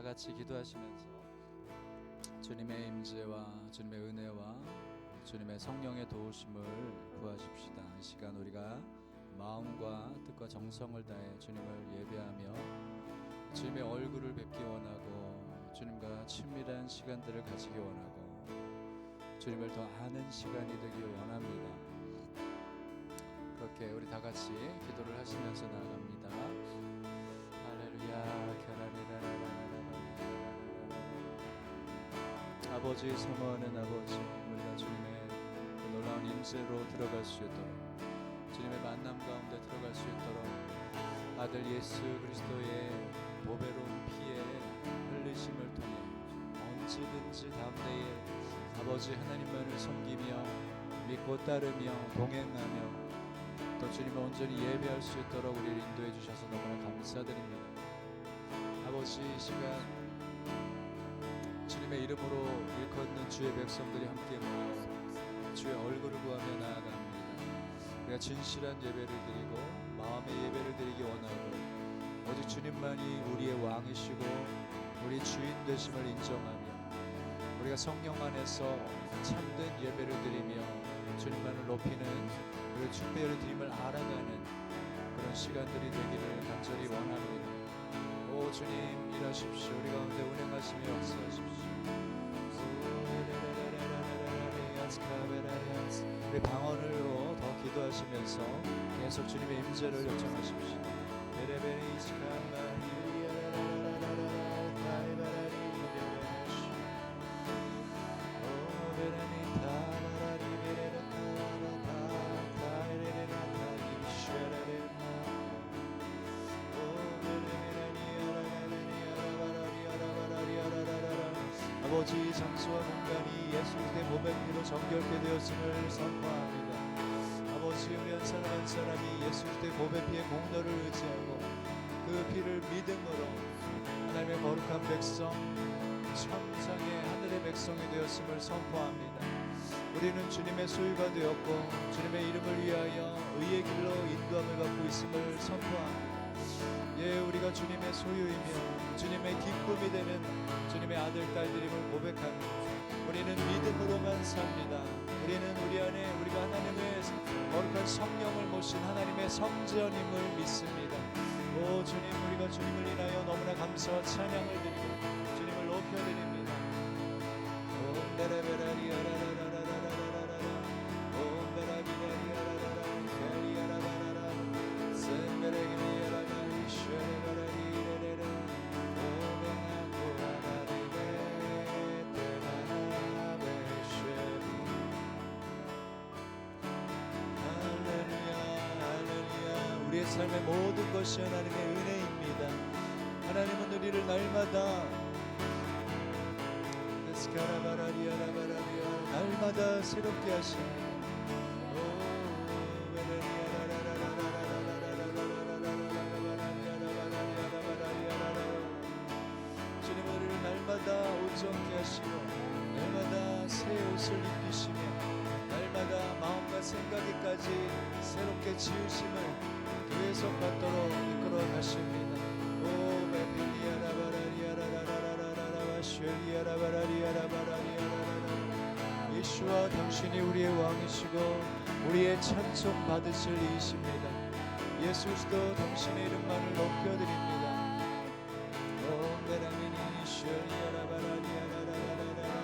같이 기도하시면서 주님의 임재와 주님의 은혜와 주님의 성령의 도우심을 구하십시다. 이 시간 우리가 마음과 뜻과 정성을 다해 주님을 예배하며 주님의 얼굴을 뵙기 원하고 주님과 친밀한 시간들을 가지기 원하고 주님을 더 아는 시간이 되기 원합니다. 그렇게 우리 다 같이 기도를 하시면서 나아갑니다. 할렐루야. 아버지, 사모하는 아버지, 우리가 주님의 그 놀라운 임재로 들어갈 수 있도록, 주님의 만남 가운데 들어갈 수 있도록 아들 예수 그리스도의 보배로운 피에 흘리심을 통해 언제든지 다음 때에 아버지 하나님만을 섬기며 믿고 따르며 동행하며 또 주님을 온전히 예배할 수 있도록 우리를 인도해 주셔서 너무나 감사드립니다. 아버지, 이 시간 주님의 이름으로 일컫는 주의 백성들이 함께 모여 주의 얼굴을 구하며 나아갑니다. 우리가 진실한 예배를 드리고 마음의 예배를 드리기 원하고 오직 주님만이 우리의 왕이시고 우리 주인 되심을 인정하며 우리가 성령 안에서 참된 예배를 드리며 주님만을 높이는 우리의 축배를 드림을 알아가는 그런 시간들이 되기를 간절히 원합니다. 오 주님, 일하십시오. 우리 가운데 운행하시며 역사하십시오. 우리 방언으로 더 기도하시면서 계속 주님의 임재를 요청하십시오. 아버지, 장소와 공간이 예수 그리스도의 몸의 피로 정결케 되었음을 선포합니다. 아버지, 우리 한 사람 한 사람이 예수 그리스도의 몸의 피의 공로를 의지하고 그 피를 믿음으로 하나님의 거룩한 백성, 천상의 하늘의 백성이 되었음을 선포합니다. 우리는 주님의 소유가 되었고 주님의 이름을 위하여 의의 길로 인도함을 받고 있음을 선포합니다. 예, 우리가 주님의 소유이며 주님의 기쁨이 되는 주님의 아들, 딸들임을 고백합니다. 우리는 믿음으로만 삽니다. 우리는 우리 안에 우리가 하나님의 거룩한 성령을 모신 하나님의 성전임을 믿습니다. 오 주님, 우리가 주님을 인하여 너무나 감사와 찬양을 드리고 주님을 높여드립니다. 오 베라베라리아라라라라라라라라 오 베라비라리아라라라 베리아라바라라 센베레기미아라라 이쉐레바라리레레레 우리의 삶의 모든 것이 하나님의 은혜입니다. 하나님은 우리를 날마다 새롭게 하시네. 주님, 우리를 날마다 옷 좋게 하시고 날마다 새 옷을 입히시며 날마다 마음과 생각에까지 새롭게 지으심을 계속 받도록 이끌어 가십니다. 오 베빌리아라바라리아라라라라라라 쉘리아라바라리아라바라리아라라 예수와 당신이 우리의 왕이시고 우리의 찬송 받으실 이이십니다. 예수 그리스도 당신의 이름만을 높여드립니다. 오 베라미니 쉘리아라바라리아라라라라라라라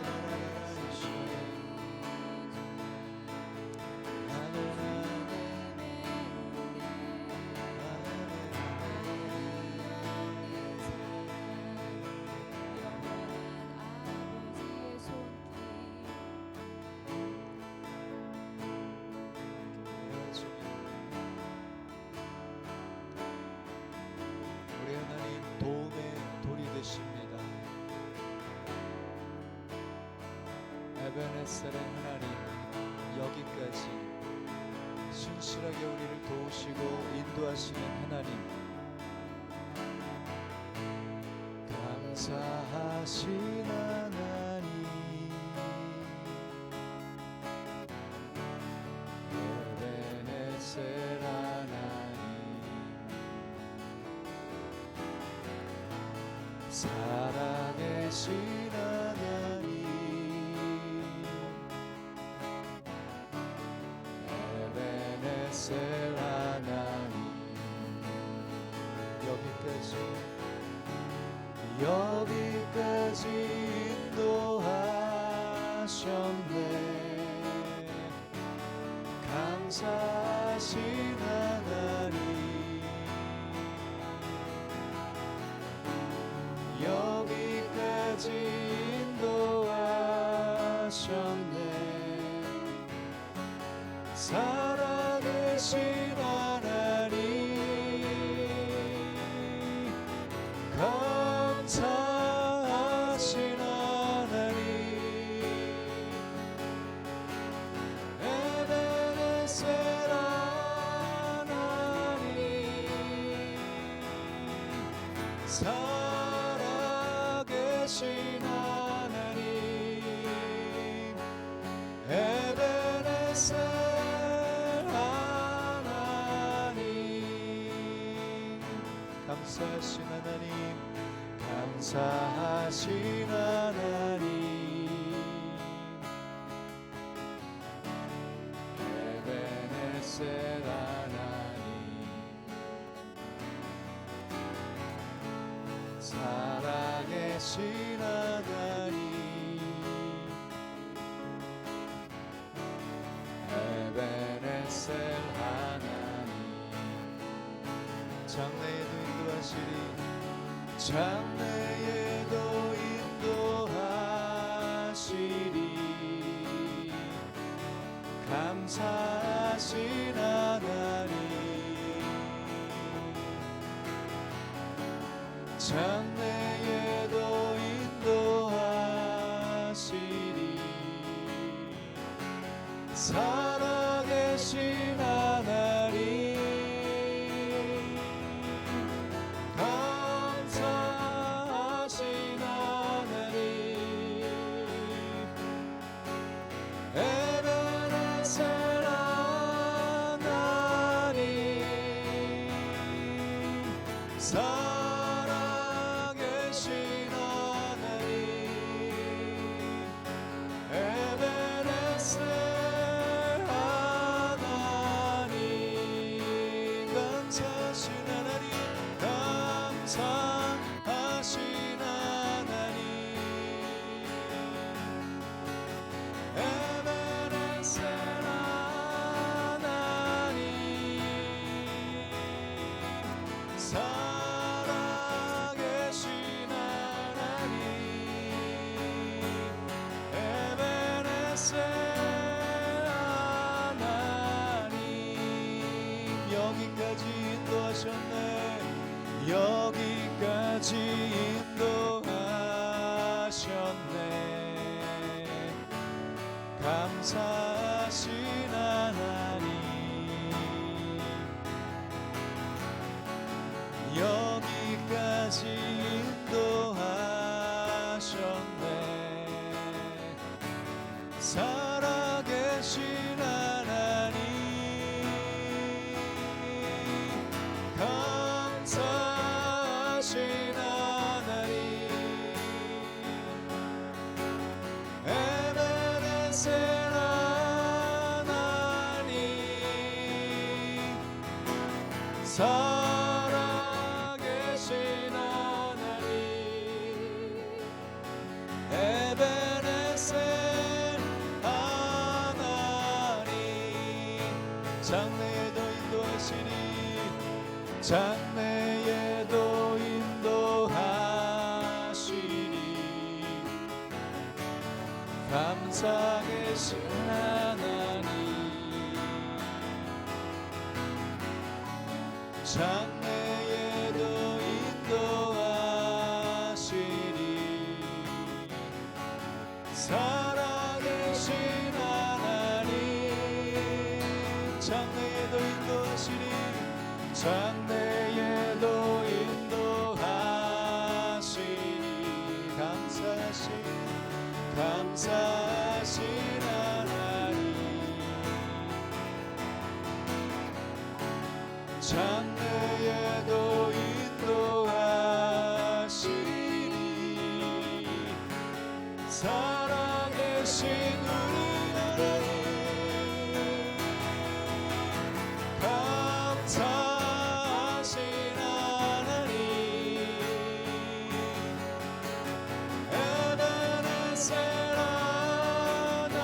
에베네셀의 하나님, 여기까지 신실하게 우리를 도우시고 인도하시는 하나님, 감사하신 하나님, 에베네셀 하나님, 사랑 살아계신 하나님 에베네셀 하나님 여기까지 인도하셨네 감사하신 하나님 여기까지 인도하셨네 살아계신 하나님 감사하신 하나님 에베네셀 하나님 살아계신 하나님 에베네셀 하나님 감사하신 하나님 감사하신 하나님 에베네셀 하나님 살아계신 하나님 에베네셀 하나님 장래에도 인도하시리 장래에도 인도하시리 감사하신 하나님 장래에도 인도하시리 살아계신 하나님 감사하신 하나님 에베네셀 하나님 살아계신 하나님 에베네셀 하나님 감사하신 하나님 감사하신 하나님 에베네셀 하나님 살아계신 하나님 에베네셀 하나님 여기까지 인도하셨네 여기까지 인도하셨네 감사하신 하나님 여기까지 인도하셨네 살아계신 하나님 감사하신 하나님 에베네셀 하나님 살아계신 하나님 에베네셀 하나님 장래에도 인도하시니 장래에도 인도하시니 감사하신 하나님 장래에도 인도하시니 살아계신 하나님 장래에도 인도하시니 장래에도 인도하시니 감사하신 하나님 장래에도 인도하시니 살아계신 우리 하나님 감사하신 하나님 에베네셀 하나님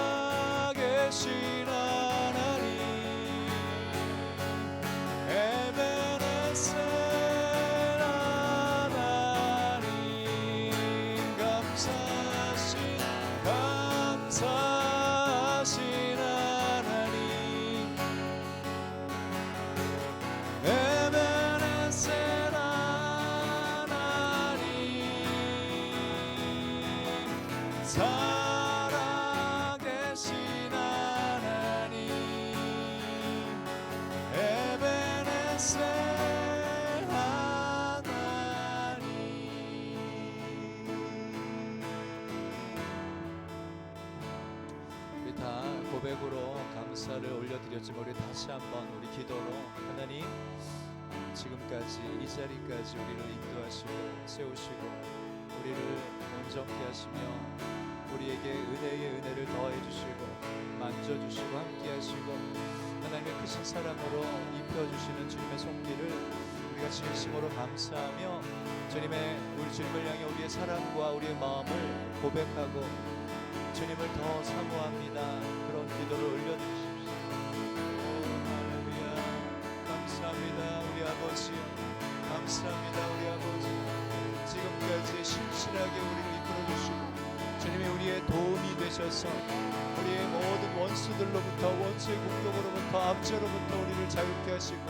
살아계신 하나님 에베네셀 하나님 감사하신 하나님 에베네셀 하나님 살아계신 하나님 에베네셀 하나님. 우리 다 고백으로 감사를 올려드렸지만 우리 다시 한번 우리 기도로 하나님 지금까지 이 자리까지 우리를 인도하시고 세우시고 우리를 온전케 하시며 우리에게 은혜의 은혜를 더해 주시고 만져주시고 함께 하시고 하나님의 크신 사랑으로 입혀주시는 주님의 손길을 우리가 진심으로 감사하며 우리 주님을 향해 우리의 사랑과 우리의 마음을 고백하고 주님을 더 사모합니다. 그런 기도를 올려주십시오. 할렐루야. 감사합니다 우리 아버지. 감사합니다 우리 아버지. 지금까지 신실하게 우리를 이끌어주시고 주님이 우리의 도움이 되셔서 우리의 모든 원수들로부터 원수의 공격으로부터 압제로부터 우리를 자유케 하시고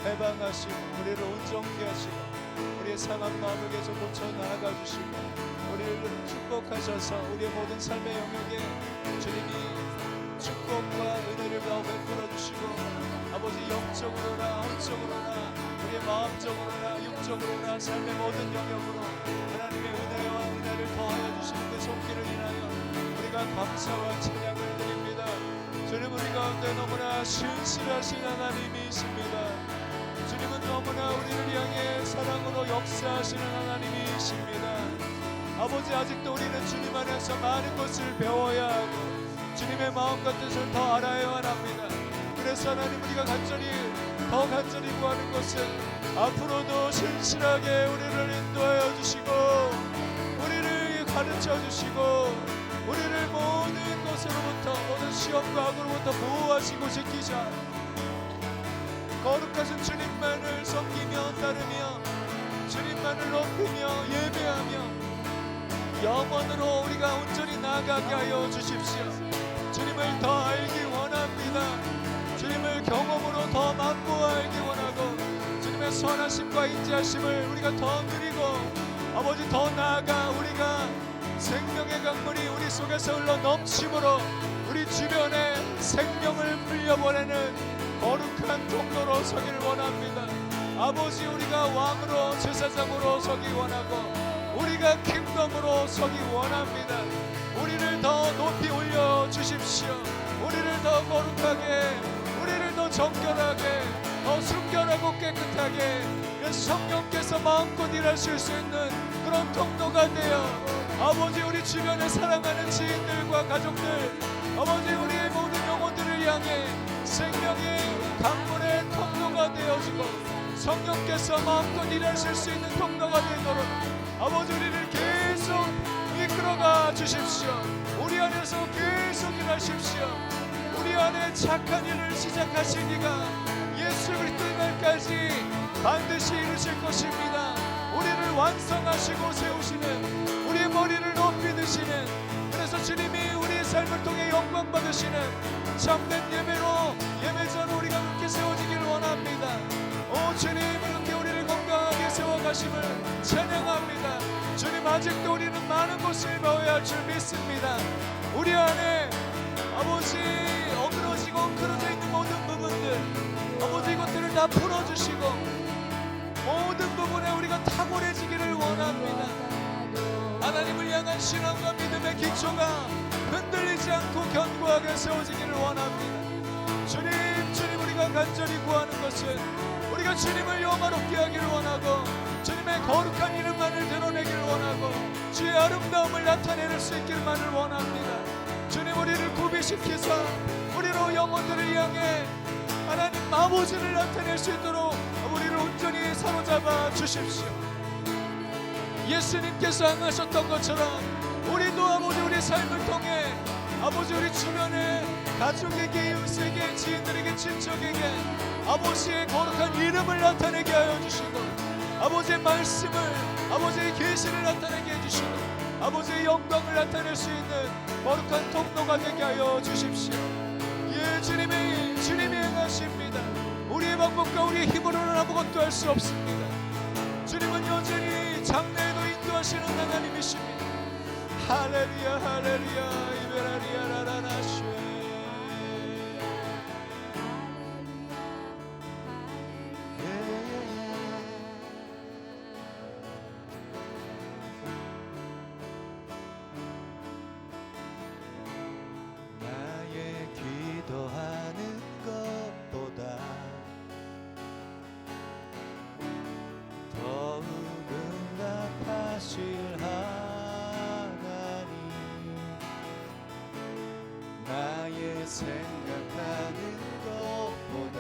해방하시고 우리를 온전케 하시고 우리의 상한 마음을 계속 고쳐 나아가 주시고 우리를 축복하셔서 우리의 모든 삶의 영역에 주님이 축복과 은혜를 더 베풀어 주시고 아버지 영적으로나 혼적으로나 우리의 마음적으로나 육적으로나 삶의 모든 영역으로 하나님의 은혜와 은혜를 더하여 주시는 그 손길을 인하여 우리가 감사와 찬양을 드립니다. 주님 우리 가운데 너무나 신실하신 하나님이십니다. 주님은 너무나 우리를 향해 사랑으로 역사하시는 하나님이십니다. 아버지 아직도 우리는 주님 안에서 많은 것을 배워야 하고 주님의 마음과 뜻을 더 알아야만 합니다. 그래서 하나님 우리가 더 간절히 구하는 것은 앞으로도 신실하게 우리를 인도하여 주시고 우리를 가르쳐 주시고 우리를 모든 것으로부터 모든 시험과 악으로부터 보호하시고 지키자 거룩하신 주님만을 섬기며 따르며 주님만을 높이며 예배하며 영원으로 우리가 온전히 나아가게 하여 주십시오. 주님을 더 알기 원합니다. 주님을 경험으로 더 맛보아 알기 원하고 주님의 선하심과 인자하심을 우리가 더 누리고 아버지 더 나아가 우리가 생명의 강물이 우리 속에서 흘러 넘침으로 우리 주변에 생명을 불려보내는 거룩한 통로로 서기를 원합니다. 아버지 우리가 왕으로 제사장으로 서기 원하고 우리가 킹덤으로 서기 원합니다. 우리를 더 높이 올려 주십시오. 우리를 더 거룩하게 우리를 더 정결하게 더 순결하고 깨끗하게 성령께서 마음껏 일하실 수 있는 그런 통로가 되어 아버지 우리 주변에 사랑하는 지인들과 가족들 아버지 우리의 모든 영혼들을 향해 생명의 강물의 통로가 되어지고 성령께서 마음껏 일하실 수 있는 통로가 되도록 아버지 우리를 계속 이끌어가 주십시오. 우리 안에서 계속 일하십시오. 우리 안에 착한 일을 시작하신 이가 예수 그리스도의 날까지 반드시 이루실 것입니다. 우리를 완성하시고 세우시는 우리의 머리를 높이 드시는 그래서 주님이 우리의 삶을 통해 영광 받으시는 참된 예배로 예배자로 우리가 그렇게 세워지기를 원합니다. 오 주님 이렇게 우리를 건강하게 세워가심을 찬양합니다. 주님 아직도 우리는 많은 것을 배워야 할 줄 믿습니다. 우리 안에 아버지 어그러지고 엉클어져 있는 모든 부분들 아버지 이것들을 다 풀어주시고 모든 부분에 우리가 탁월해지기를 원합니다. 하나님을 향한 신앙과 믿음의 기초가 흔들리지 않고 견고하게 세워지기를 원합니다. 주님 우리가 간절히 구하는 것은 우리가 주님을 영화롭게 하기를 원하고 주님 주님의 거룩한 이름만을 드러내기를 원하고 주의 아름다움을 나타낼 수 있기만을 원합니다. 주님, 우리를 구비시키사 우리로 영혼들을 향해 하나님 아버지를 나타낼 수 있도록 우리를 온전히 사로잡아 주십시오. 예수님께서 행하셨던 것처럼 우리도 아버지 우리 삶을 통해 아버지 우리 주변의 가족에게, 이웃에게, 지인들에게, 친척에게 아버지의 거룩한 이름을 나타내게 하여 주시고 아버지의 말씀을, 아버지의 계시를 나타내게 해주시고 아버지의 영광을 나타낼 수 있는 거룩한 통로가 되게 하여 주십시오. 예, 주님이 행하십니다. 우리의 방법과 우리의 힘으로는 아무것도 할 수 없습니다. 주님은 여전히 장래에도 인도하시는 하나님이십니다. 할렐루야 할렐루야 이베라리아 라라나슈. 나의 기도하는 것보다 더욱 응답하실 하나님, 나의 생각하는 것보다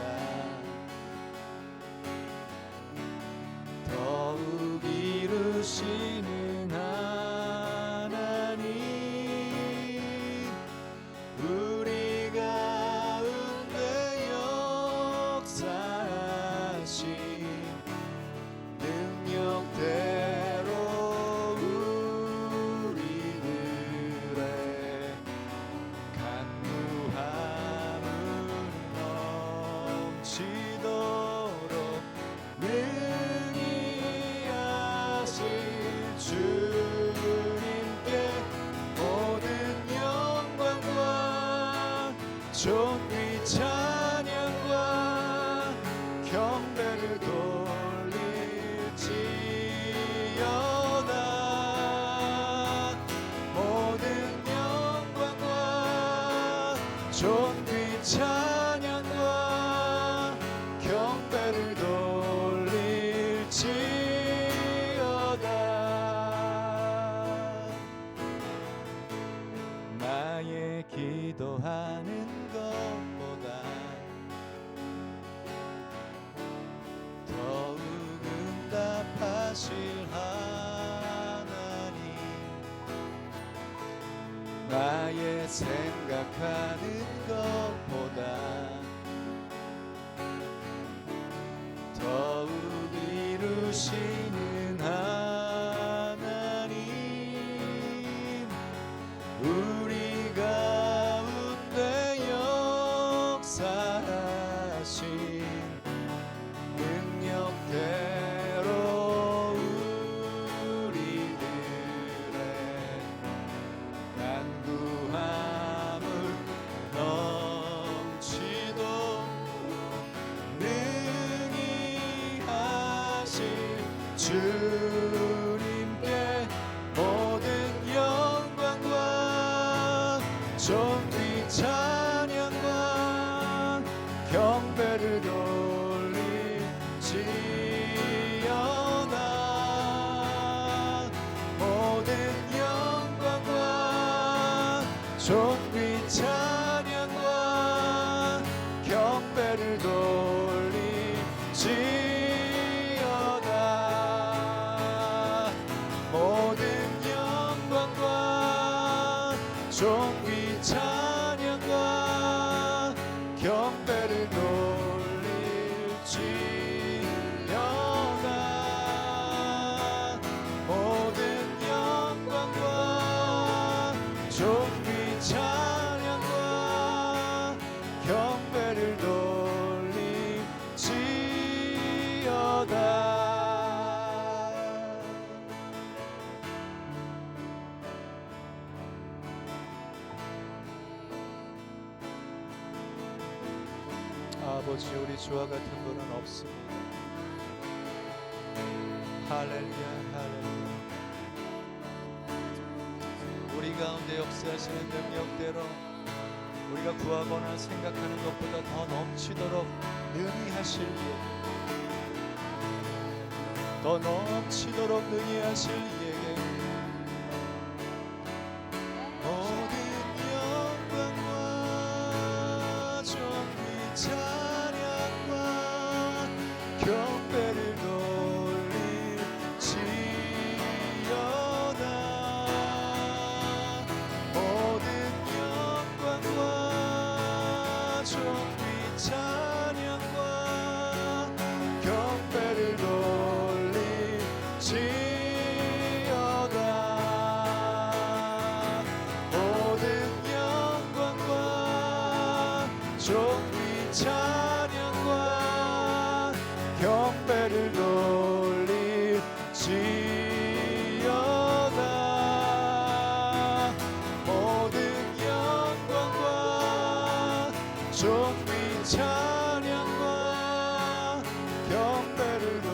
더욱 이루시는 하나님, 우리 가운데 역사하신 능력대로 우리들의 간구함을 넘치도록 능히 하실 주님께 모든 영광과 존귀 찬양과 경배를 돌릴지어다. 모든 영광과 존귀 찬양과 경배를 돌릴지어다. 나의 기도하는 것보다 더욱 응답하실 하나님, 나의 생각하는 것보다 더욱 이루시는 하나님, 우리 가운데 역사하신 능력대로 우리들의 간구함을 넘치도록 능히 하실 주님께 모든 영광과 존귀 찬양과 경배를 돌릴지어다. 모든 영광과 존귀 찬양과 경배를 돌릴지어다. 모든 영광과 존귀 찬양과 경배를 돌릴지어다. 모든 영광과 존귀 찬양과 경배를 돌릴지어다. 아버지, 우리 주와 같은 분은 없습니다. 할렐루야 할렐루야. 우리 가운데 역사하시는 능력대로 우리가 구하거나 생각하는 것보다 더 넘치도록 능히 하실 일, 더 넘치도록 능히 하실 이에게 모든 영광과 존귀 찬양과 경배를 돌릴지어다. 모든 영광과 존귀 찬양과 경배를 돌릴지어다. 모든 영광과 존귀 찬양과 경배를 돌릴지어다. 모든 영광과 존귀 찬양과 경배를 돌릴지어다.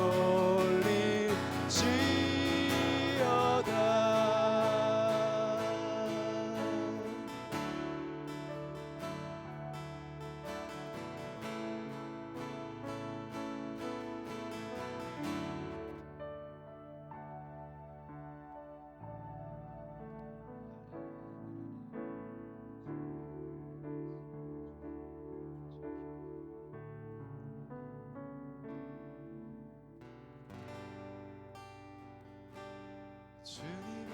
주님의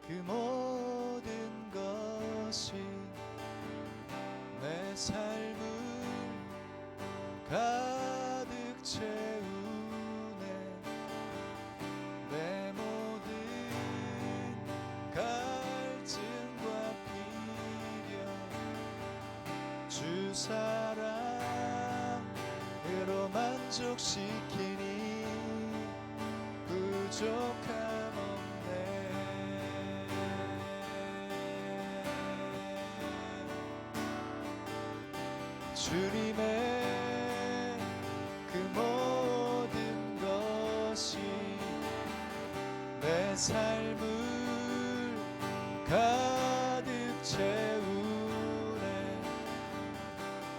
그 모든 것이 내 삶을 가득 채우네. 내 모든 갈증과 비려 주 사랑으로 만족시키니 부족함 없네. 주님의 그 모든 것이 내 삶을 가득 채우네.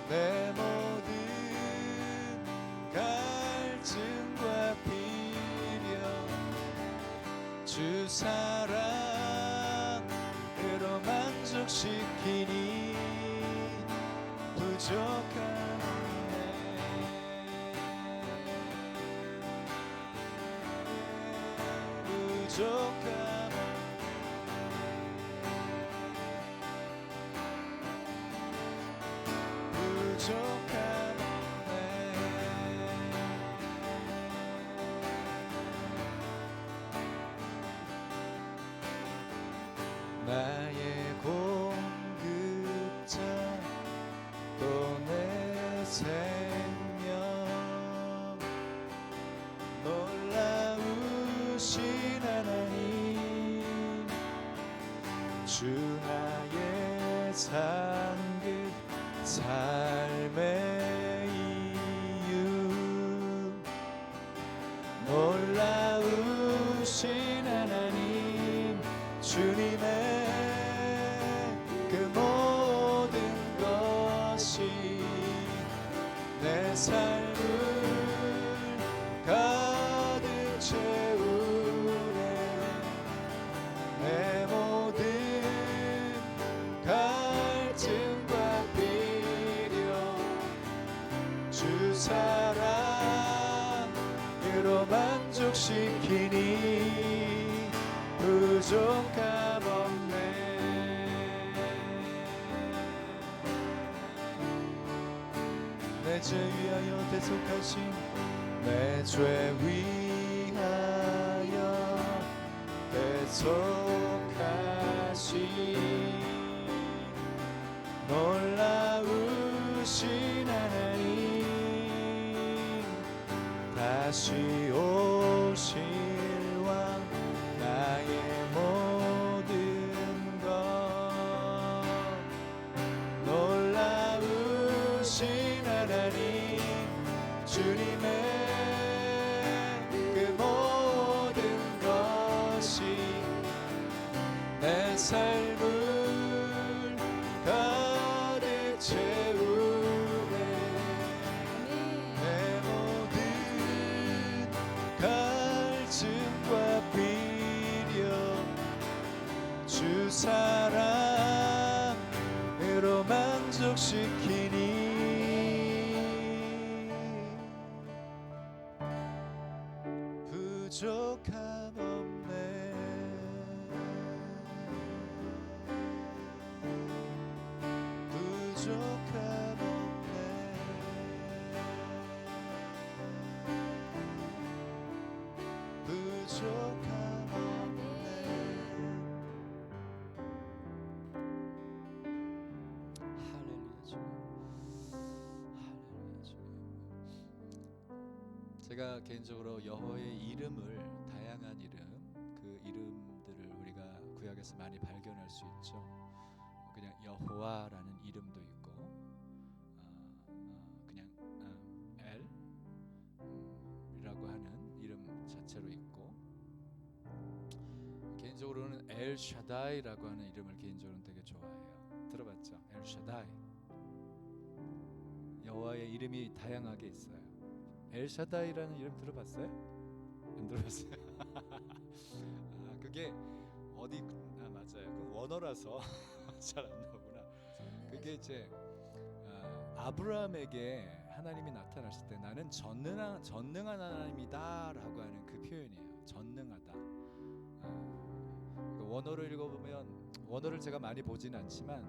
내 모든 갈증과 주 사랑으로 만족시키니 부족함 없네. 부족함 부족함 나의 공급자 또 내 생명 놀라우신 하나님 주 나의 상급 삶의 이유 놀라우신 하나님 주님의 그 모든 것이 내 삶을 가득 채우네. 내 모든 갈증과 비려 주 사랑으로 만족시키니 부족함 없네. 내 죄 위하여 대속하신 내 죄 위하여 대속하신 놀라우신 하나님 다시 오실 왕 나의 모든 것 놀라우신 하나님 주님의 그 모든 것이 내 삶을 가득 채우네. 내 모든 부족함 없네. 부족함 없네. 부족함 없네. 할렐루야 주님. 할렐루야 주님. 제가 개인적으로 여호와의 이름을, 다양한 이름, 그 이름들을 우리가 구약에서 많이 발견할 수 있죠. 그냥 여호와라는 이름도 있고, 그냥 엘이라고 하는 이름 자체로 있고, 개인적으로는 엘샤다이라고 하는 이름을 개인적으로는 되게 좋아해요. 들어봤죠? 엘샤다이. 여호와의 이름이 다양하게 있어요. 엘샤다이라는 이름 들어봤어요? 안 들어봤어요? 그게 어디 맞아요. 그 원어라서 잘 안 나오구나. 그게 이제 아브라함에게 하나님이 나타났을 때 나는 전능한 하나님이다라고 하는 그 표현이에요. 전능하다. 원어를 읽어보면, 원어를 제가 많이 보지는 않지만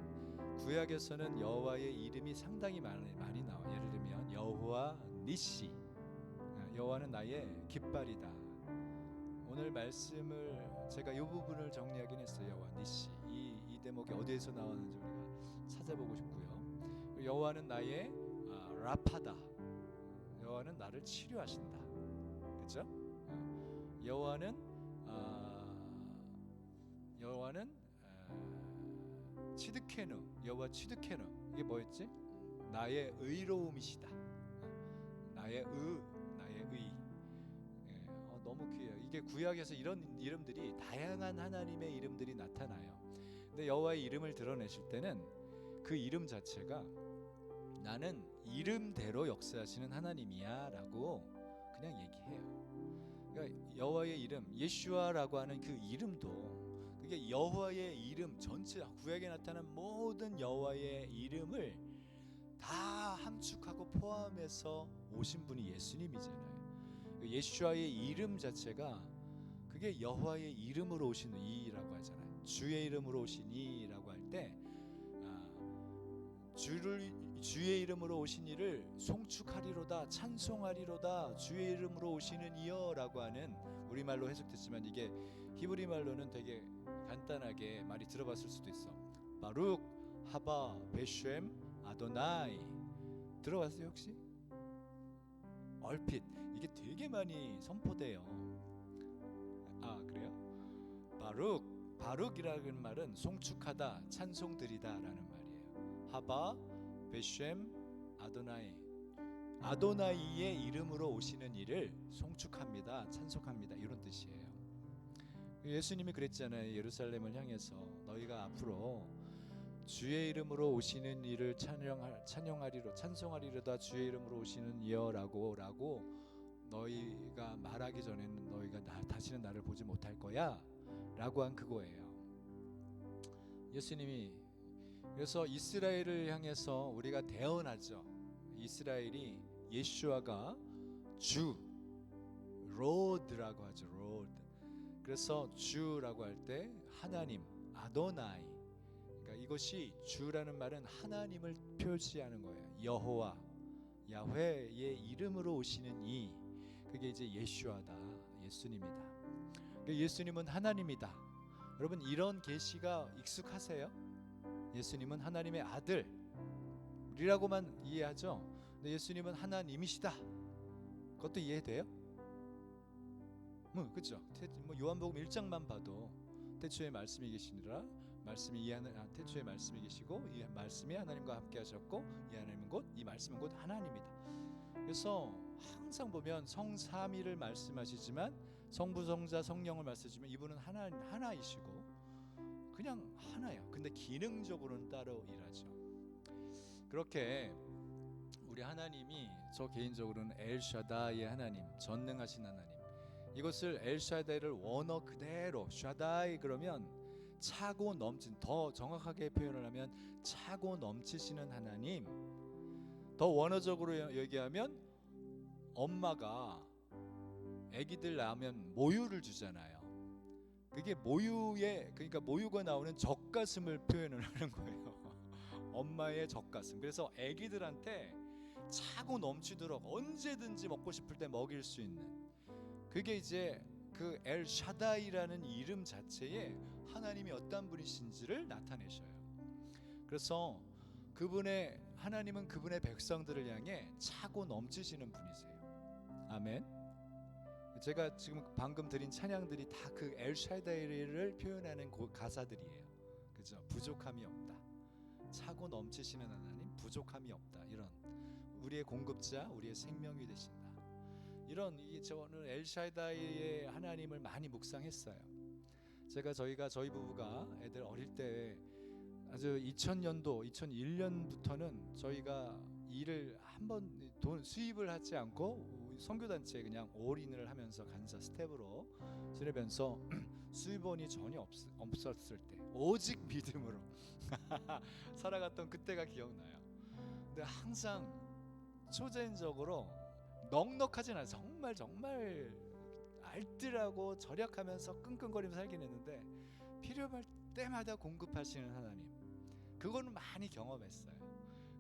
구약에서는 여호와의 이름이 상당히 많이 나와요. 예를 들면 여호와 니시, 여호와는 나의 깃발이다. 오늘 말씀을 제가 이 부분을 정리하긴 했어요. 여호와 니시, 이 대목이 어디에서 나왔는지 우리가 찾아보고 싶고요. 여호와는 나의 라파다. 여호와는 나를 치료하신다. 그렇죠? 여호와는 치드케누, 여호와 치드케누. 이게 뭐였지? 나의 의로움이시다. 나의 의. 너무 귀해요. 이게 구약에서 이런 이름들이, 다양한 하나님의 이름들이 나타나요. 근데 여호와의 이름을 드러내실 때는 그 이름 자체가 나는 이름대로 역사하시는 하나님이야 라고 그냥 얘기해요. 그러니까 여호와의 이름, 예슈아라고 하는 그 이름도, 그게 여호와의 이름 전체, 구약에 나타난 모든 여호와의 이름을 다 함축하고 포함해서 오신 분이 예수님이잖아요. 예수와의 이름 자체가, 그게 여호와의 이름으로 오신 이라고 하잖아요. 주의 이름으로 오신 이라고 할 때, 주의 이름으로 오신 이를 송축하리로다, 찬송하리로다, 주의 이름으로 오시는 이여라고 하는, 우리말로 해석됐지만 이게 히브리 말로는 되게 간단하게 많이 들어봤을 수도 있어. 바룩 하바 베쉔 아도나이. 들어봤어요 혹시? 얼핏 이게 되게 많이 선포돼요. 그래요? 바룩이라는 말은 송축하다, 찬송드리다라는 말이에요. 하바 베쉔 아도나이. 아도나이의 이름으로 오시는 이를 송축합니다, 찬송합니다, 이런 뜻이에요. 예수님이 그랬잖아요. 예루살렘을 향해서 너희가 앞으로 주의 이름으로 오시는 이를 찬양하리로, 찬송하리로다, 주의 이름으로 오시는 이여라고 너희가 말하기 전에는 너희가 다시는 나를 보지 못할 거야 라고 한 그거예요. 예수님이 그래서 이스라엘을 향해서 우리가 대언하죠. 이스라엘이 예슈아가 주, 로드라고 하죠. 로드. 그래서 주라고 할 때 하나님, 아도나이. 그러니까 이것이 주라는 말은 하나님을 표시하는 거예요. 여호와, 야훼의 이름으로 오시는 이, 그게 이제 예슈아다, 예수님이다. 그러니까 예수님은 하나님이다. 여러분 이런 계시가 익숙하세요? 예수님은 하나님의 아들이라고만 이해하죠. 근데 예수님은 하나님이시다. 그것도 이해돼요? 그렇죠. 요한복음 1장만 봐도 태초에 말씀이 계시니라, 태초에 말씀이 계시고 이 말씀이 하나님과 함께 하셨고 이 하나님은 곧, 이 말씀은 곧 하나님이다. 그래서 항상 보면 성삼위를 말씀하시지만, 성부, 성자, 성령을 말씀하시지만 이분은 하나이시고 그냥 하나예요. 근데 기능적으로는 따로 일하죠. 그렇게 우리 하나님이, 저 개인적으로는 엘샤다이의 하나님, 전능하신 하나님, 이것을 엘샤다이를 원어 그대로 샤다이 그러면 차고 넘친, 더 정확하게 표현을 하면 차고 넘치시는 하나님, 더 원어적으로 얘기하면 엄마가 아기들 낳으면 모유를 주잖아요. 그게 모유에, 그러니까 모유가 나오는 젖가슴을 표현을 하는 거예요. 엄마의 젖가슴. 그래서 아기들한테 차고 넘치도록 언제든지 먹고 싶을 때 먹일 수 있는, 그게 이제 그 엘 샤다이라는 이름 자체에 하나님이 어떤 분이신지를 나타내셔요. 그래서 그분의, 하나님은 그분의 백성들을 향해 차고 넘치시는 분이세요. 아멘. 제가 지금 방금 드린 찬양들이 다 그 엘샤다이를 표현하는 가사들이에요. 그죠? 부족함이 없다. 차고 넘치시는 하나님, 부족함이 없다. 이런 우리의 공급자, 우리의 생명이 되신다. 이런 저는 엘샤다이의 하나님을 많이 묵상했어요. 저희 부부가 애들 어릴 때 아주 2000년도 2001년부터는 저희가 일을 한번 수입을 하지 않고 선교단체에 그냥 올인을 하면서 간사 스텝으로 지내면서 수입원이 전혀 없었을 때 오직 믿음으로 살아갔던 그때가 기억나요. 근데 항상 초자연적으로 넉넉하진 않아요. 정말 알뜰하고 절약하면서 끙끙거리면서 살긴 했는데 필요할 때마다 공급하시는 하나님, 그거는 많이 경험했어요.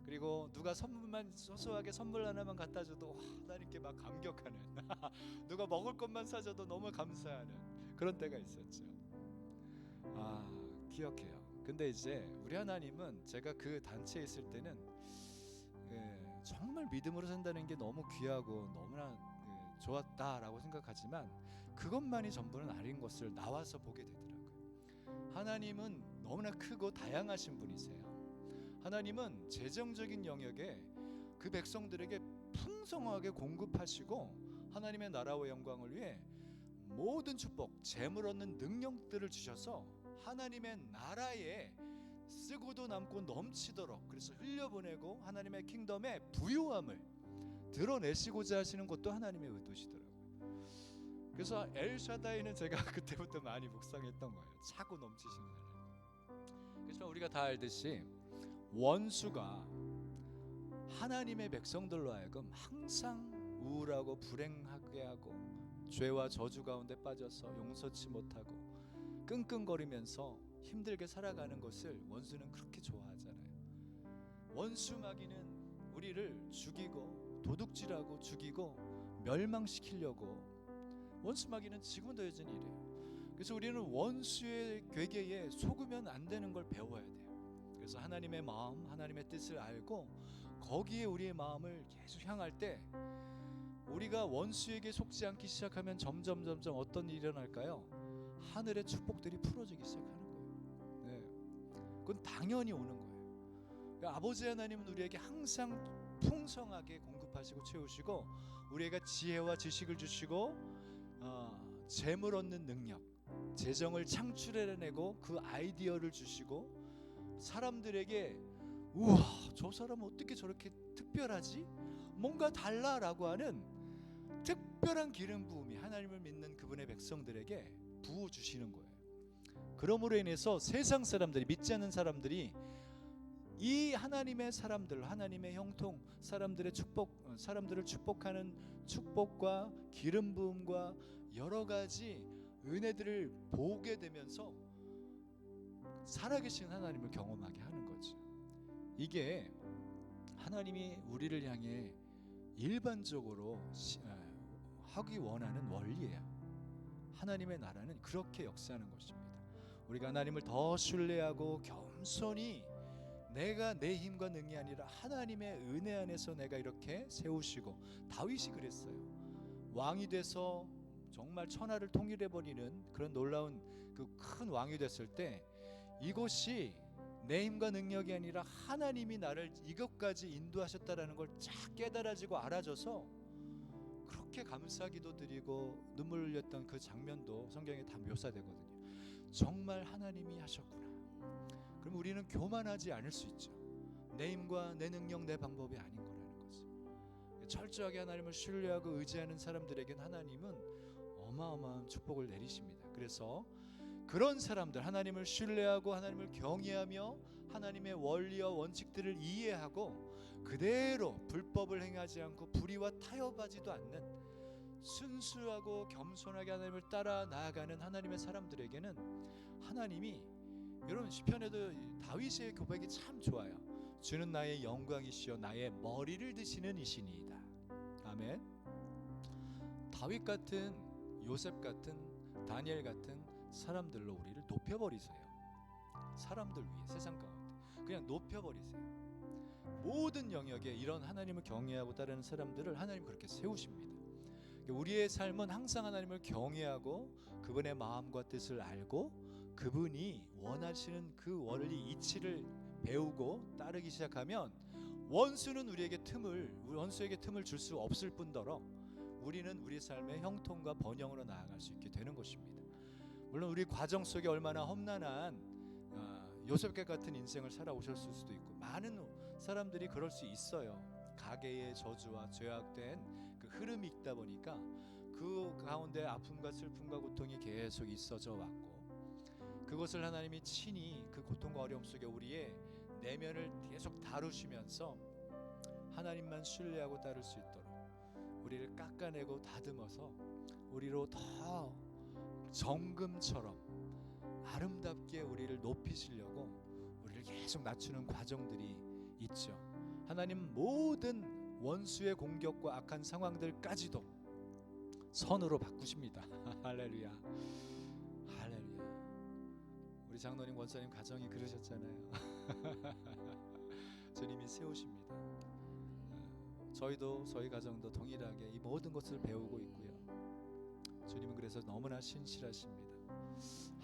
그리고 누가 선물만, 소소하게 선물 하나만 갖다 줘도 하나님께 막 감격하는 누가 먹을 것만 사줘도 너무 감사하는 그런 때가 있었죠. 기억해요. 근데 이제 우리 하나님은, 제가 그 단체에 있을 때는 정말 믿음으로 산다는 게 너무 귀하고 너무나 좋았다라고 생각하지만 그것만이 전부는 아닌 것을 나와서 보게 되더라고요. 하나님은 너무나 크고 다양하신 분이세요. 하나님은 재정적인 영역에 그 백성들에게 풍성하게 공급하시고 하나님의 나라와 영광을 위해 모든 축복, 재물 얻는 능력들을 주셔서 하나님의 나라에 쓰고도 남고 넘치도록, 그래서 흘려보내고 하나님의 킹덤의 부요함을 드러내시고자 하시는 것도 하나님의 의도시더라고요. 그래서 엘샤다이는 제가 그때부터 많이 묵상했던 거예요. 차고 넘치시는 하나님. 그렇지만 우리가 다 알듯이 원수가 하나님의 백성들로 하여금 항상 우울하고 불행하게 하고 죄와 저주 가운데 빠져서 용서치 못하고 끙끙거리면서 힘들게 살아가는 것을 원수는 그렇게 좋아하잖아요. 원수 마귀는 우리를 죽이고 도둑질하고 죽이고 멸망시키려고, 원수 마귀는 지금도 여전히 이래요. 그래서 우리는 원수의 괴계에 속으면 안 되는 걸 배워야 돼요. 그래서 하나님의 마음, 하나님의 뜻을 알고 거기에 우리의 마음을 계속 향할 때 우리가 원수에게 속지 않기 시작하면 점점 어떤 일이 일어날까요? 하늘의 축복들이 풀어지기 시작하는 거예요. 네. 그건 당연히 오는 거예요. 그러니까 아버지 하나님은 우리에게 항상 풍성하게 공급하시고 채우시고 우리에게 지혜와 지식을 주시고 재물 얻는 능력, 재정을 창출해내고 그 아이디어를 주시고 사람들에게 우와, 저 사람은 어떻게 저렇게 특별하지? 뭔가 달라라고 하는 특별한 기름 부음이 하나님을 믿는 그분의 백성들에게 부어주시는 거예요. 그러므로 인해서 세상 사람들이, 믿지 않는 사람들이 이 하나님의 사람들, 하나님의 형통 사람들의 축복, 사람들을 축복하는 축복과 기름 부음과 여러 가지 은혜들을 보게 되면서 살아계신 하나님을 경험하게 하는 거죠. 이게 하나님이 우리를 향해 일반적으로 하기 원하는 원리예요. 하나님의 나라는 그렇게 역사하는 것입니다. 우리가 하나님을 더 신뢰하고 겸손히, 내가 내 힘과 능이 아니라 하나님의 은혜 안에서 내가 이렇게 세우시고, 다윗이 그랬어요. 왕이 돼서 정말 천하를 통일해버리는 그런 놀라운 그 큰 왕이 됐을 때 이것이 내 힘과 능력이 아니라 하나님이 나를 이것까지 인도하셨다라는 걸 쫙 깨달아지고 알아져서 그렇게 감사기도 드리고 눈물 흘렸던 그 장면도 성경에 다 묘사되거든요. 정말 하나님이 하셨구나. 그럼 우리는 교만하지 않을 수 있죠. 내 힘과 내 능력, 내 방법이 아닌 거라는 거죠. 철저하게 하나님을 신뢰하고 의지하는 사람들에겐 하나님은 어마어마한 축복을 내리십니다. 그래서 그런 사람들, 하나님을 신뢰하고 하나님을 경외하며 하나님의 원리와 원칙들을 이해하고 그대로 불법을 행하지 않고 불의와 타협하지도 않는 순수하고 겸손하게 하나님을 따라 나아가는 하나님의 사람들에게는 하나님이, 여러분 시편에도 다윗의 고백이 참 좋아요. 주는 나의 영광이시여 나의 머리를 드시는 이시니이다. 아멘. 다윗 같은, 요셉 같은, 다니엘 같은 사람들로 우리를 높여버리세요. 사람들 위에, 세상 가운데 그냥 높여버리세요. 모든 영역에 이런 하나님을 경외하고 따르는 사람들을 하나님 그렇게 세우십니다. 우리의 삶은 항상 하나님을 경외하고 그분의 마음과 뜻을 알고 그분이 원하시는 그 원리 이치를 배우고 따르기 시작하면 원수에게 틈을 줄 수 없을 뿐더러 우리는 우리 삶의 형통과 번영으로 나아갈 수 있게 되는 것입니다. 물론 우리 과정 속에 얼마나 험난한 요셉과 같은 인생을 살아오셨을 수도 있고, 많은 사람들이 그럴 수 있어요. 가계의 저주와 죄악된 그 흐름이 있다 보니까 그 가운데 아픔과 슬픔과 고통이 계속 있어져 왔고, 그것을 하나님이 친히 그 고통과 어려움 속에 우리의 내면을 계속 다루시면서 하나님만 신뢰하고 따를 수 있도록 우리를 깎아내고 다듬어서 우리로 더 정금처럼 아름답게 우리를 높이시려고 우리를 계속 낮추는 과정들이 있죠. 하나님 모든 원수의 공격과 악한 상황들까지도 선으로 바꾸십니다. 할렐루야, 할렐루야. 우리 장로님, 원사님 가정이 그러셨잖아요. 주님이 세우십니다. 저희도, 저희 가정도 동일하게 이 모든 것을 배우고 있고요. 주님은 그래서 너무나 신실하십니다.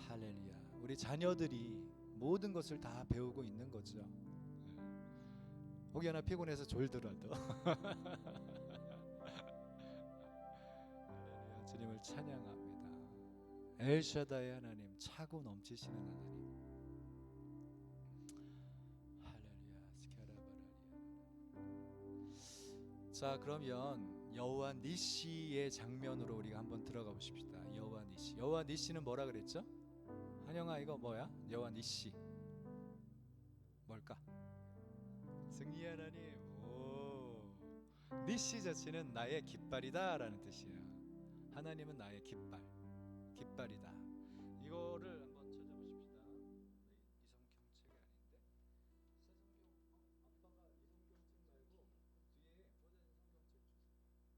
할렐루야. 우리 자녀들이 모든 것을 다 배우고 있는 거죠. 혹여나 피곤해서 졸더라도 주님을 찬양합니다. 엘샤다의 하나님, 차고 넘치시는 하나님. 할렐루야. 자, 그러면 여호와 니시의 장면으로 우리가 한번 들어가 보십시다. 여호와 니시. 여호와 니시는 뭐라 그랬죠? 한영아, 이거 뭐야? 여호와 니시 뭘까? 승리 하나님. 오, 니시 자체는 나의 깃발이다 라는 뜻이에요. 하나님은 나의 깃발이다. 이거를 한번 찾아보십시다. 이성경책 아닌데? 새성경, 아빠가 이성경책 말고 뒤에 버전 성경책 주세요.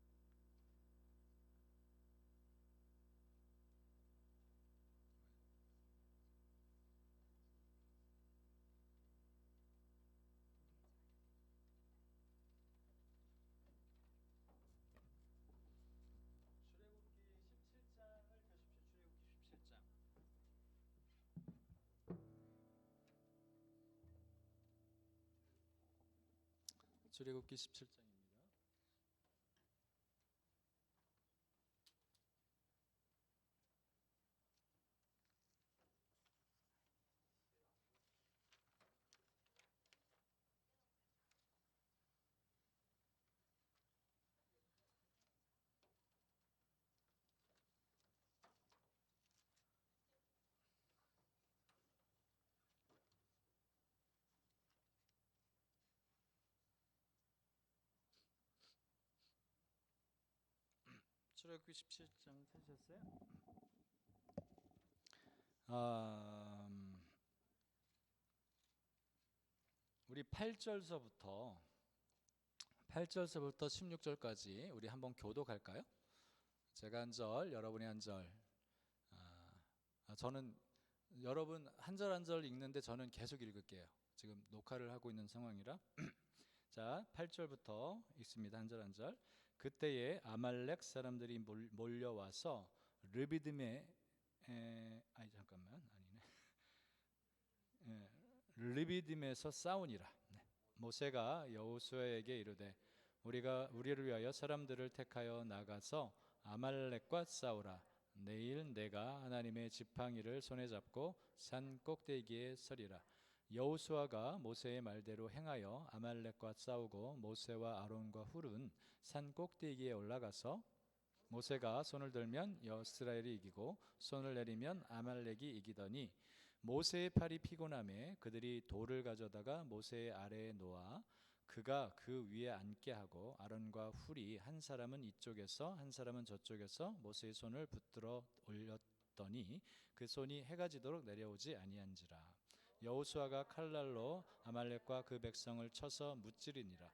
출애굽기 17장을 펴십시오. 출애굽기 17장. 출애굽기 17장입니다. 출애굽기 17장 찾으셨어요? 우리 8절서부터 16절까지 우리 한번 교독할까요? 제가 한 절, 여러분이 한 절. 저는 여러분 한 절 한 절 읽는데 저는 계속 읽을게요. 지금 녹화를 하고 있는 상황이라. 자, 8절부터 읽습니다. 한 절 한 절. 그때에 아말렉 사람들이 몰려와서 르비딤에 르비딤에서 싸우니라. 모세가 여호수아에게 이르되 우리를 위하여 사람들을 택하여 나가서 아말렉과 싸우라. 내일 내가 하나님의 지팡이를 손에 잡고 산 꼭대기에 서리라. 여호수아가 모세의 말대로 행하여 아말렉과 싸우고 모세와 아론과 훌은 산 꼭대기에 올라가서 모세가 손을 들면 이스라엘이 이기고 손을 내리면 아말렉이 이기더니 모세의 팔이 피곤함에 그들이 돌을 가져다가 모세의 아래에 놓아 그가 그 위에 앉게 하고 아론과 훌이 한 사람은 이쪽에서 한 사람은 저쪽에서 모세의 손을 붙들어 올렸더니 그 손이 해가 지도록 내려오지 아니한지라. 여호수아가 칼날로 아말렉과 그 백성을 쳐서 무찌르니라.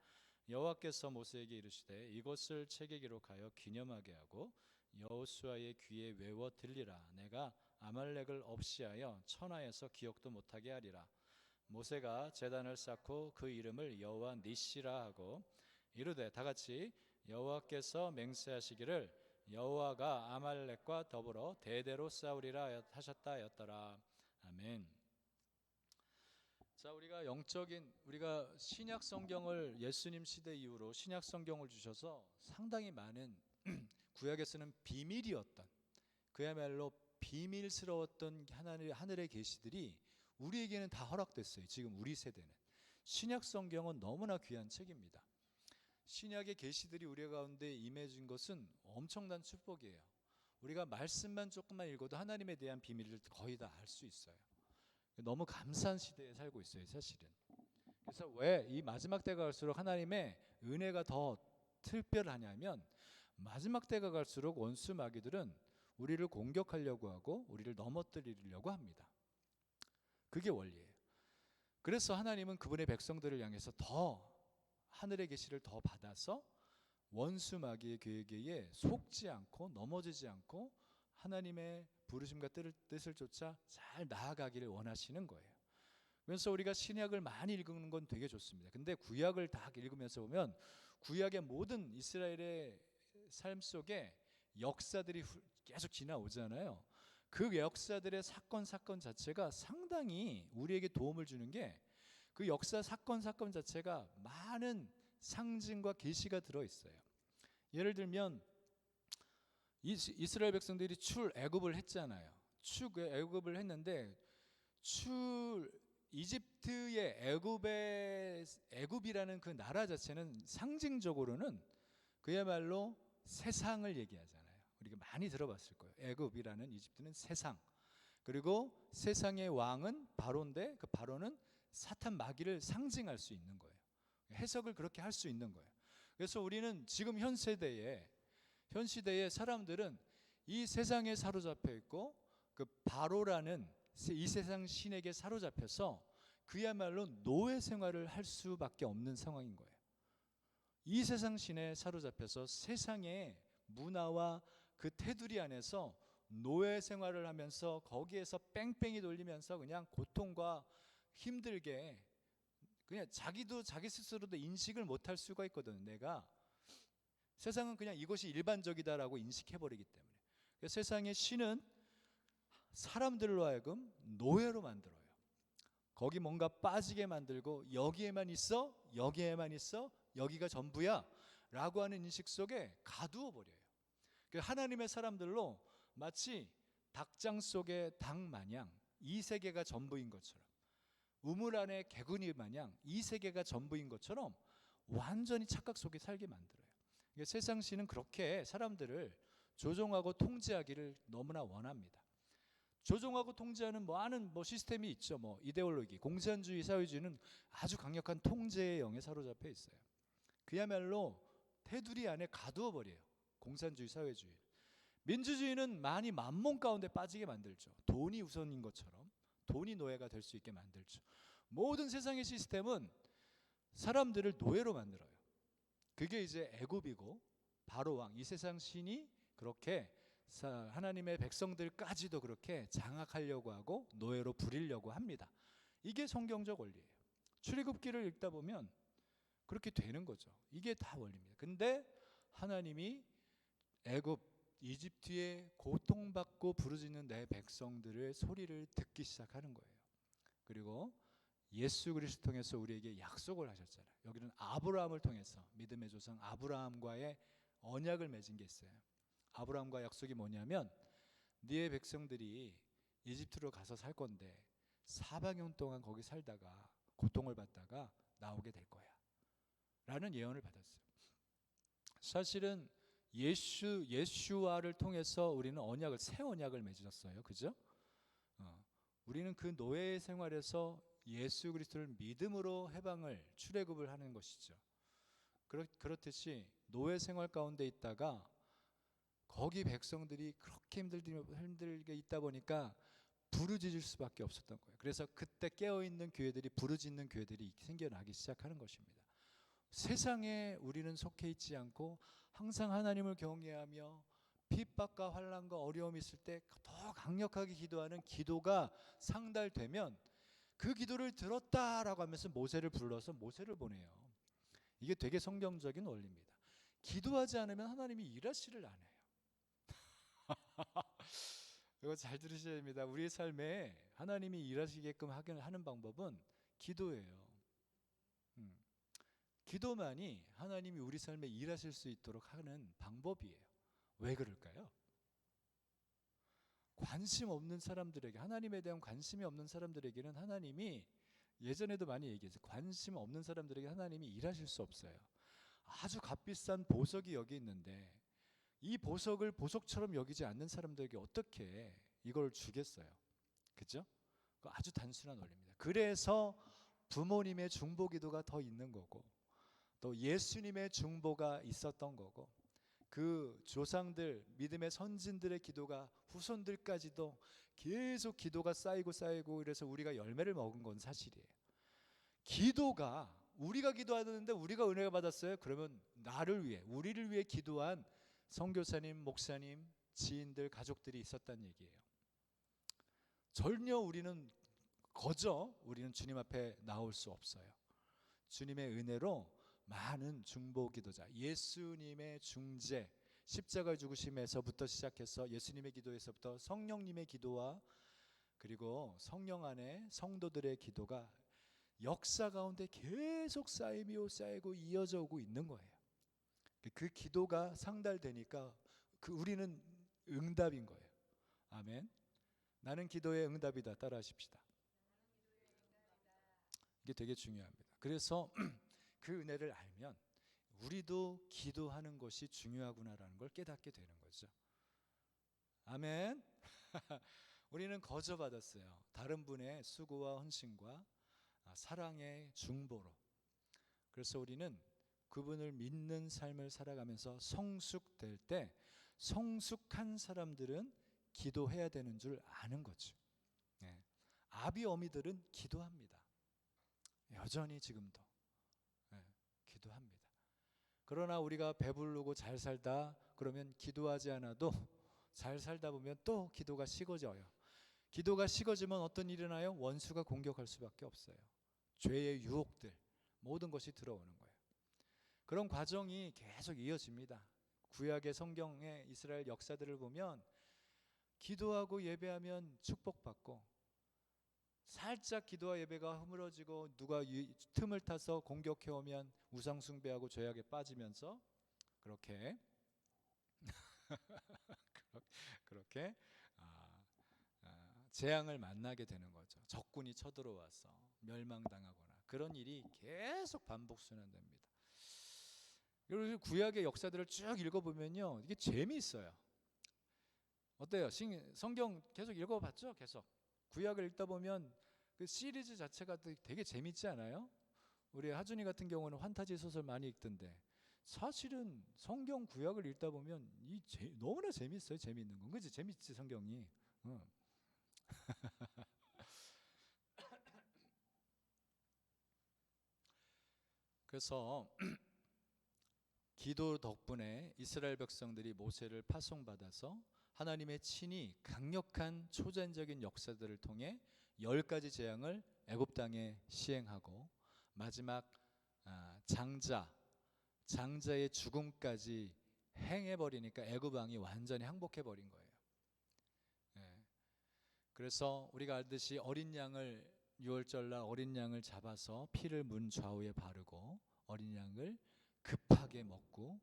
여호와께서 모세에게 이르시되 이것을 책에 기록하여 기념하게 하고 여호수아의 귀에 외워 들리라. 내가 아말렉을 없이하여 천하에서 기억도 못하게 하리라. 모세가 제단을 쌓고 그 이름을 여호와 니시라 하고 이르되 다같이 여호와께서 맹세하시기를 여호와가 아말렉과 더불어 대대로 싸우리라 하셨다 하였더라. 아멘. 자, 우리가 신약 성경을 예수님 시대 이후로 신약 성경을 주셔서 상당히 많은 구약에서는 비밀이었던, 그야말로 비밀스러웠던 하늘의 계시들이 우리에게는 다 허락됐어요. 지금 우리 세대는. 신약 성경은 너무나 귀한 책입니다. 신약의 계시들이 우리 가운데 임해진 것은 엄청난 축복이에요. 우리가 말씀만 조금만 읽어도 하나님에 대한 비밀을 거의 다 알 수 있어요. 너무 감사한 시대에 살고 있어요, 사실은. 그래서 왜 이 마지막 때가 갈수록 하나님의 은혜가 더 특별하냐면, 마지막 때가 갈수록 원수 마귀들은 우리를 공격하려고 하고 우리를 넘어뜨리려고 합니다. 그게 원리예요. 그래서 하나님은 그분의 백성들을 향해서 더 하늘의 계시를 더 받아서 원수 마귀의 계획에 속지 않고 넘어지지 않고 하나님의 부르심과 뜻을 쫓아 잘 나아가기를 원하시는 거예요. 그래서 우리가 신약을 많이 읽는 건 되게 좋습니다. 근데 구약을 다 읽으면서 보면 구약의 모든 이스라엘의 삶 속에 역사들이 계속 지나오잖아요. 그 역사들의 사건 자체가 상당히 우리에게 도움을 주는 게, 그 역사 사건 자체가 많은 상징과 계시가 들어있어요. 예를 들면 이스라엘 백성들이 출애굽을 했잖아요. 출애굽을 했는데 이집트의 애굽이라는 그 나라 자체는 상징적으로는 그야말로 세상을 얘기하잖아요. 우리가 많이 들어봤을 거예요. 애굽이라는 이집트는 세상. 그리고 세상의 왕은 바로인데 그 바로는 사탄 마귀를 상징할 수 있는 거예요. 해석을 그렇게 할 수 있는 거예요. 그래서 우리는 지금 현 시대의 사람들은 이 세상에 사로잡혀 있고 그 바로라는 이 세상 신에게 사로잡혀서 그야말로 노예 생활을 할 수밖에 없는 상황인 거예요. 이 세상 신에 사로잡혀서 세상의 문화와 그 테두리 안에서 노예 생활을 하면서 거기에서 뺑뺑이 돌리면서 그냥 고통과 힘들게, 그냥 자기도 자기 스스로도 인식을 못할 수가 있거든요. 내가 세상은 그냥 이것이 일반적이다라고 인식해버리기 때문에. 세상의 신은 사람들로 하여금 노예로 만들어요. 거기 뭔가 빠지게 만들고 여기에만 있어, 여기가 전부야 라고 하는 인식 속에 가두어 버려요. 하나님의 사람들로 마치 닭장 속의 닭 마냥 이 세계가 전부인 것처럼, 우물 안에 개구리 마냥 이 세계가 전부인 것처럼 완전히 착각 속에 살게 만들어요. 세상 신은 그렇게 사람들을 조종하고 통제하기를 너무나 원합니다. 조종하고 통제하는 많은 시스템이 있죠. 이데올로기, 공산주의, 사회주의는 아주 강력한 통제의 영에 사로잡혀 있어요. 그야말로 테두리 안에 가두어 버려요. 공산주의, 사회주의. 민주주의는 많이 만몬 가운데 빠지게 만들죠. 돈이 우선인 것처럼 돈이 노예가 될 수 있게 만들죠. 모든 세상의 시스템은 사람들을 노예로 만들어요. 그게 이제 애굽이고 바로 왕, 이 세상 신이 그렇게 하나님의 백성들까지도 그렇게 장악하려고 하고 노예로 부리려고 합니다. 이게 성경적 원리예요. 출애굽기를 읽다 보면 그렇게 되는 거죠. 이게 다 원리입니다. 근데 하나님이 애굽, 이집트에 고통받고 부르짖는 내 백성들의 소리를 듣기 시작하는 거예요. 그리고 예수 그리스도 통해서 우리에게 약속을 하셨잖아요. 여기는 아브라함을 통해서 믿음의 조상 아브라함과의 언약을 맺은 게 있어요. 아브라함과 약속이 뭐냐면 네 백성들이 이집트로 가서 살 건데 400년 동안 거기 살다가 고통을 받다가 나오게 될 거야 라는 예언을 받았어요. 사실은 예수와를 통해서 우리는 새 언약을 맺었어요. 그죠? 우리는 그 노예 생활에서 예수 그리스도를 믿음으로 해방을 출애굽을 하는 것이죠. 그렇듯이 노예 생활 가운데 있다가 거기 백성들이 그렇게 힘들게 있다 보니까 부르짖을 수밖에 없었던 거예요. 그래서 그때 깨어있는 교회들이, 부르짖는 교회들이 생겨나기 시작하는 것입니다. 세상에 우리는 속해 있지 않고 항상 하나님을 경외하며 핍박과 환난과 어려움이 있을 때 더 강력하게 기도하는 기도가 상달되면 그 기도를 들었다라고 하면서 모세를 불러서 모세를 보내요. 이게 되게 성경적인 원리입니다. 기도하지 않으면 하나님이 일하시를 안 해요. 이거 잘 들으셔야 됩니다. 우리의 삶에 하나님이 일하시게끔 하는 방법은 기도예요. 기도만이 하나님이 우리 삶에 일하실 수 있도록 하는 방법이에요. 왜 그럴까요? 관심 없는 사람들에게, 하나님에 대한 관심이 없는 사람들에게는 하나님이, 예전에도 많이 얘기했어요. 관심 없는 사람들에게 하나님이 일하실 수 없어요. 아주 값비싼 보석이 여기 있는데 이 보석을 보석처럼 여기지 않는 사람들에게 어떻게 이걸 주겠어요? 그죠? 아주 단순한 원리입니다. 그래서 부모님의 중보 기도가 더 있는 거고, 또 예수님의 중보가 있었던 거고, 그 조상들, 믿음의 선진들의 기도가 후손들까지도 계속 기도가 쌓이고 그래서 우리가 열매를 먹은 건 사실이에요. 기도가, 우리가 기도하는데 우리가 은혜가 받았어요. 그러면 나를 위해, 우리를 위해 기도한 선교사님, 목사님, 지인들, 가족들이 있었다는 얘기예요. 전혀 우리는 우리는 주님 앞에 나올 수 없어요. 주님의 은혜로 많은 중보 기도자, 예수님의 중재, 십자가 죽으심에서부터 시작해서 예수님의 기도에서부터 성령님의 기도와 그리고 성령 안에 성도들의 기도가 역사 가운데 계속 쌓이고 이어져 오고 있는 거예요. 그 기도가 상달되니까 우리는 응답인 거예요. 아멘. 나는 기도의 응답이다. 따라하십시다. 이게 되게 중요합니다. 그래서 그 은혜를 알면 우리도 기도하는 것이 중요하구나라는 걸 깨닫게 되는 거죠. 아멘. 우리는 거저 받았어요. 다른 분의 수고와 헌신과 사랑의 중보로. 그래서 우리는 그분을 믿는 삶을 살아가면서 성숙될 때 성숙한 사람들은 기도해야 되는 줄 아는 거죠. 네. 아비 어미들은 기도합니다. 여전히 지금도 기도합니다. 그러나 우리가 배부르고 잘 살다 그러면 기도하지 않아도 잘 살다 보면 또 기도가 식어져요. 기도가 식어지면 어떤 일이 일어나요? 원수가 공격할 수밖에 없어요. 죄의 유혹들, 모든 것이 들어오는 거예요. 그런 과정이 계속 이어집니다. 구약의 성경의 이스라엘 역사들을 보면 기도하고 예배하면 축복받고, 살짝 기도와 예배가 허물어지고 누가 틈을 타서 공격해 오면 우상 숭배하고 죄악에 빠지면서 그렇게 재앙을 만나게 되는 거죠. 적군이 쳐들어와서 멸망당하거나 그런 일이 계속 반복순환됩니다. 그리고 구약의 역사들을 쭉 읽어보면요, 이게 재미있어요. 어때요? 성경 계속 읽어봤죠? 계속 구약을 읽다 보면 그 시리즈 자체가 되게 재밌지 않아요? 우리 하준이 같은 경우는 환타지 소설 많이 읽던데, 사실은 성경 구약을 읽다 보면 너무나 재밌어요. 재밌는 건, 그치? 재밌지 성경이. 그래서 기도 덕분에 이스라엘 백성들이 모세를 파송받아서 하나님의 친히 강력한 초자연적인 역사들을 통해 10가지 재앙을 애굽 땅에 시행하고 마지막 장자의 죽음까지 행해버리니까 애굽 왕이 완전히 항복해버린 거예요. 그래서 우리가 알듯이 어린 양을, 유월절날 어린 양을 잡아서 피를 문 좌우에 바르고 어린 양을 급하게 먹고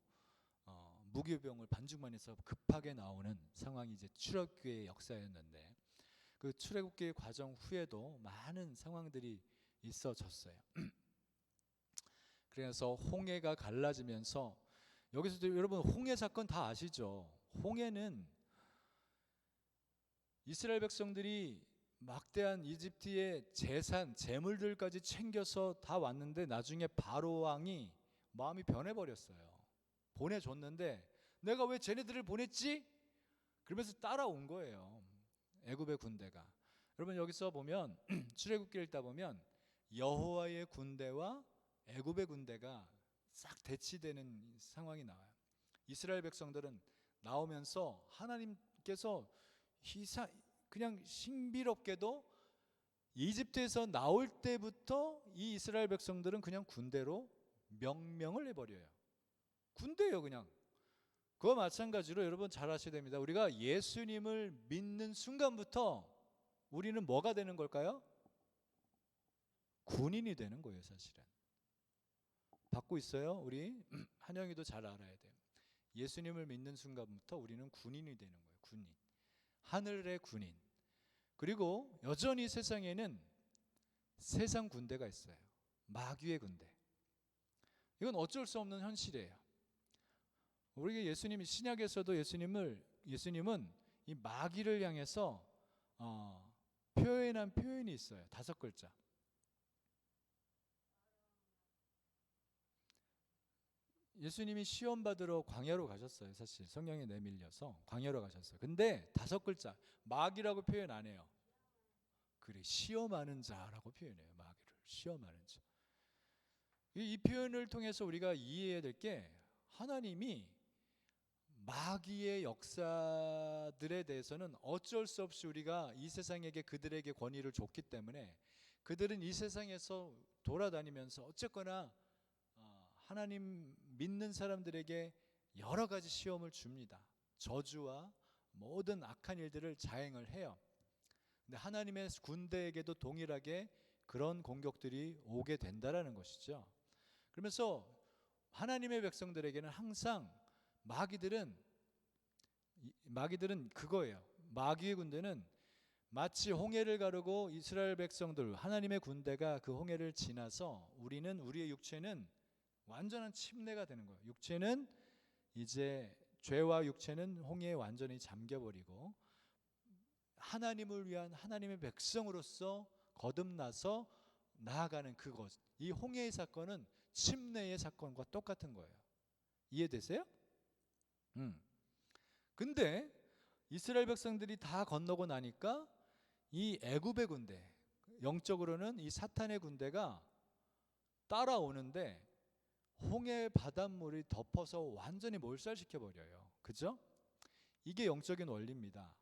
무교병을 반죽만해서 급하게 나오는 상황이 이제 출애굽기의 역사였는데, 그 출애굽기의 과정 후에도 많은 상황들이 있어졌어요. 그래서 홍해가 갈라지면서, 여기서도 여러분 홍해 사건 다 아시죠? 홍해는 이스라엘 백성들이 막대한 이집트의 재산, 재물들까지 챙겨서 다 왔는데 나중에 바로 왕이 마음이 변해버렸어요. 보내줬는데 내가 왜 쟤네들을 보냈지? 그러면서 따라온 거예요. 애굽의 군대가. 여러분 여기서 보면 출애굽기 읽다 보면 여호와의 군대와 애굽의 군대가 싹 대치되는 상황이 나와요. 이스라엘 백성들은 나오면서 하나님께서 그냥 신비롭게도 이집트에서 나올 때부터 이 이스라엘 백성들은 그냥 군대로 명명을 해버려요. 군대예요 그냥. 그와 마찬가지로 여러분 잘 아셔야 됩니다. 우리가 예수님을 믿는 순간부터 우리는 뭐가 되는 걸까요? 군인이 되는 거예요 사실은. 받고 있어요? 우리 한영이도 잘 알아야 돼요. 예수님을 믿는 순간부터 우리는 군인이 되는 거예요. 군인. 하늘의 군인. 그리고 여전히 세상에는 세상 군대가 있어요. 마귀의 군대. 이건 어쩔 수 없는 현실이에요. 우리가 예수님이 신약에서도 예수님은 이 마귀를 향해서 표현한 표현이 있어요. 5글자. 예수님이 시험 받으러 광야로 가셨어요. 사실 성령에 내밀려서 광야로 가셨어요. 근데 5글자 마귀라고 표현 안 해요. 그래 시험하는 자라고 표현해요. 마귀를 시험하는 자. 이 표현을 통해서 우리가 이해해야 될 게 하나님이 마귀의 역사들에 대해서는 어쩔 수 없이 우리가 이 세상에게 그들에게 권위를 줬기 때문에 그들은 이 세상에서 돌아다니면서 어쨌거나 하나님 믿는 사람들에게 여러 가지 시험을 줍니다. 저주와 모든 악한 일들을 자행을 해요. 근데 하나님의 군대에게도 동일하게 그런 공격들이 오게 된다라는 것이죠. 그러면서 하나님의 백성들에게는 항상 마귀들은 그거예요. 마귀의 군대는 마치 홍해를 가르고 이스라엘 백성들 하나님의 군대가 그 홍해를 지나서 우리의 육체는 완전한 침례가 되는 거예요. 육체는 이제 죄와 육체는 홍해에 완전히 잠겨버리고 하나님을 위한 하나님의 백성으로서 거듭나서 나아가는 그것. 이 홍해의 사건은 침례의 사건과 똑같은 거예요. 이해되세요? 근데 이스라엘 백성들이 다 건너고 나니까 이 애굽의 군대, 영적으로는 이 사탄의 군대가 따라오는데 홍해 바닷물이 덮어서 완전히 몰살시켜 버려요. 그죠? 이게 영적인 원리입니다.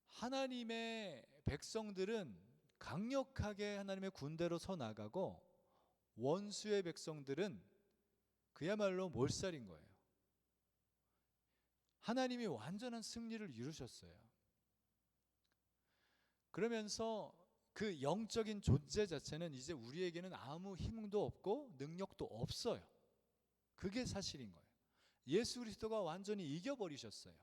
하나님의 백성들은 강력하게 하나님의 군대로 서 나가고 원수의 백성들은 그야말로 몰살인 거예요. 하나님이 완전한 승리를 이루셨어요. 그러면서 그 영적인 존재 자체는 이제 우리에게는 아무 힘도 없고 능력도 없어요. 그게 사실인 거예요. 예수 그리스도가 완전히 이겨버리셨어요.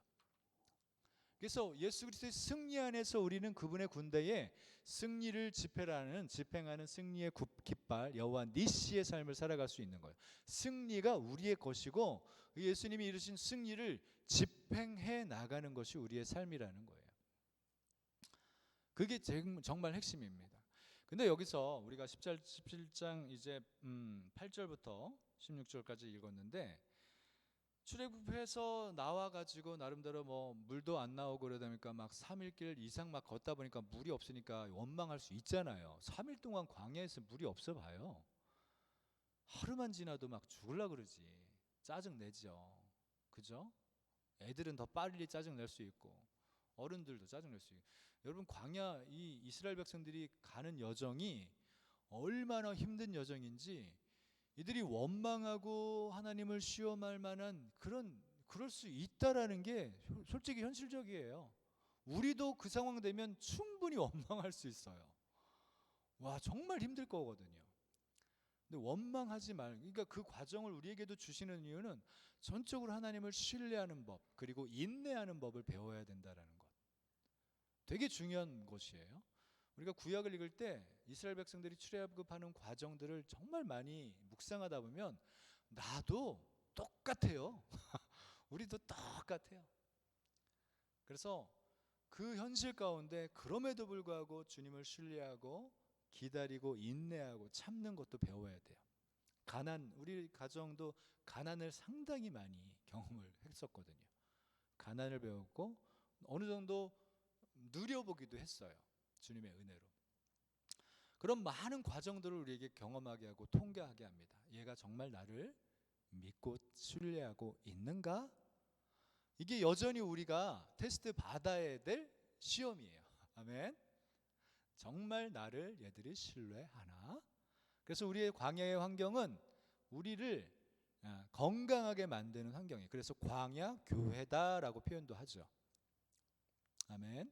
그래서 예수 그리스도의 승리 안에서 우리는 그분의 군대에 승리를 집행하는 승리의 깃발 여호와 니시의 삶을 살아갈 수 있는 거예요. 승리가 우리의 것이고 예수님이 이루신 승리를 집행해 나가는 것이 우리의 삶이라는 거예요. 그게 정말 핵심입니다. 근데 여기서 우리가 17장 이제 8절부터 16절까지 읽었는데 출애굽해서 나와가지고 나름대로 뭐 물도 안 나오고 그러다 보니까 막 3일길 이상 막 걷다 보니까 물이 없으니까 원망할 수 있잖아요. 3일 동안 광야에서 물이 없어 봐요. 하루만 지나도 막 죽을라 그러지. 짜증 내죠. 그죠? 애들은 더 빨리 짜증 낼 수 있고 어른들도 짜증 낼 수 있고. 여러분 광야 이 이스라엘 백성들이 가는 여정이 얼마나 힘든 여정인지 이들이 원망하고 하나님을 시험할 만한 그럴 수 있다라는 게 솔직히 현실적이에요. 우리도 그 상황 되면 충분히 원망할 수 있어요. 와 정말 힘들 거거든요. 근데 원망하지 그러니까 그 과정을 우리에게도 주시는 이유는 전적으로 하나님을 신뢰하는 법 그리고 인내하는 법을 배워야 된다라는 것. 되게 중요한 것이에요. 우리가 구약을 읽을 때 이스라엘 백성들이 출애굽하는 과정들을 정말 많이 묵상하다 보면 나도 똑같아요. 우리도 똑같아요. 그래서 그 현실 가운데 그럼에도 불구하고 주님을 신뢰하고 기다리고 인내하고 참는 것도 배워야 돼요. 가난, 우리 가정도 가난을 상당히 많이 경험을 했었거든요. 가난을 배웠고 어느 정도 누려보기도 했어요. 주님의 은혜로. 그런 많은 과정들을 우리에게 경험하게 하고 통과하게 합니다. 얘가 정말 나를 믿고 신뢰하고 있는가? 이게 여전히 우리가 테스트 받아야 될 시험이에요. 아멘. 정말 나를 얘들이 신뢰하나? 그래서 우리의 광야의 환경은 우리를 건강하게 만드는 환경이에요. 그래서 광야 교회다라고 표현도 하죠. 아멘.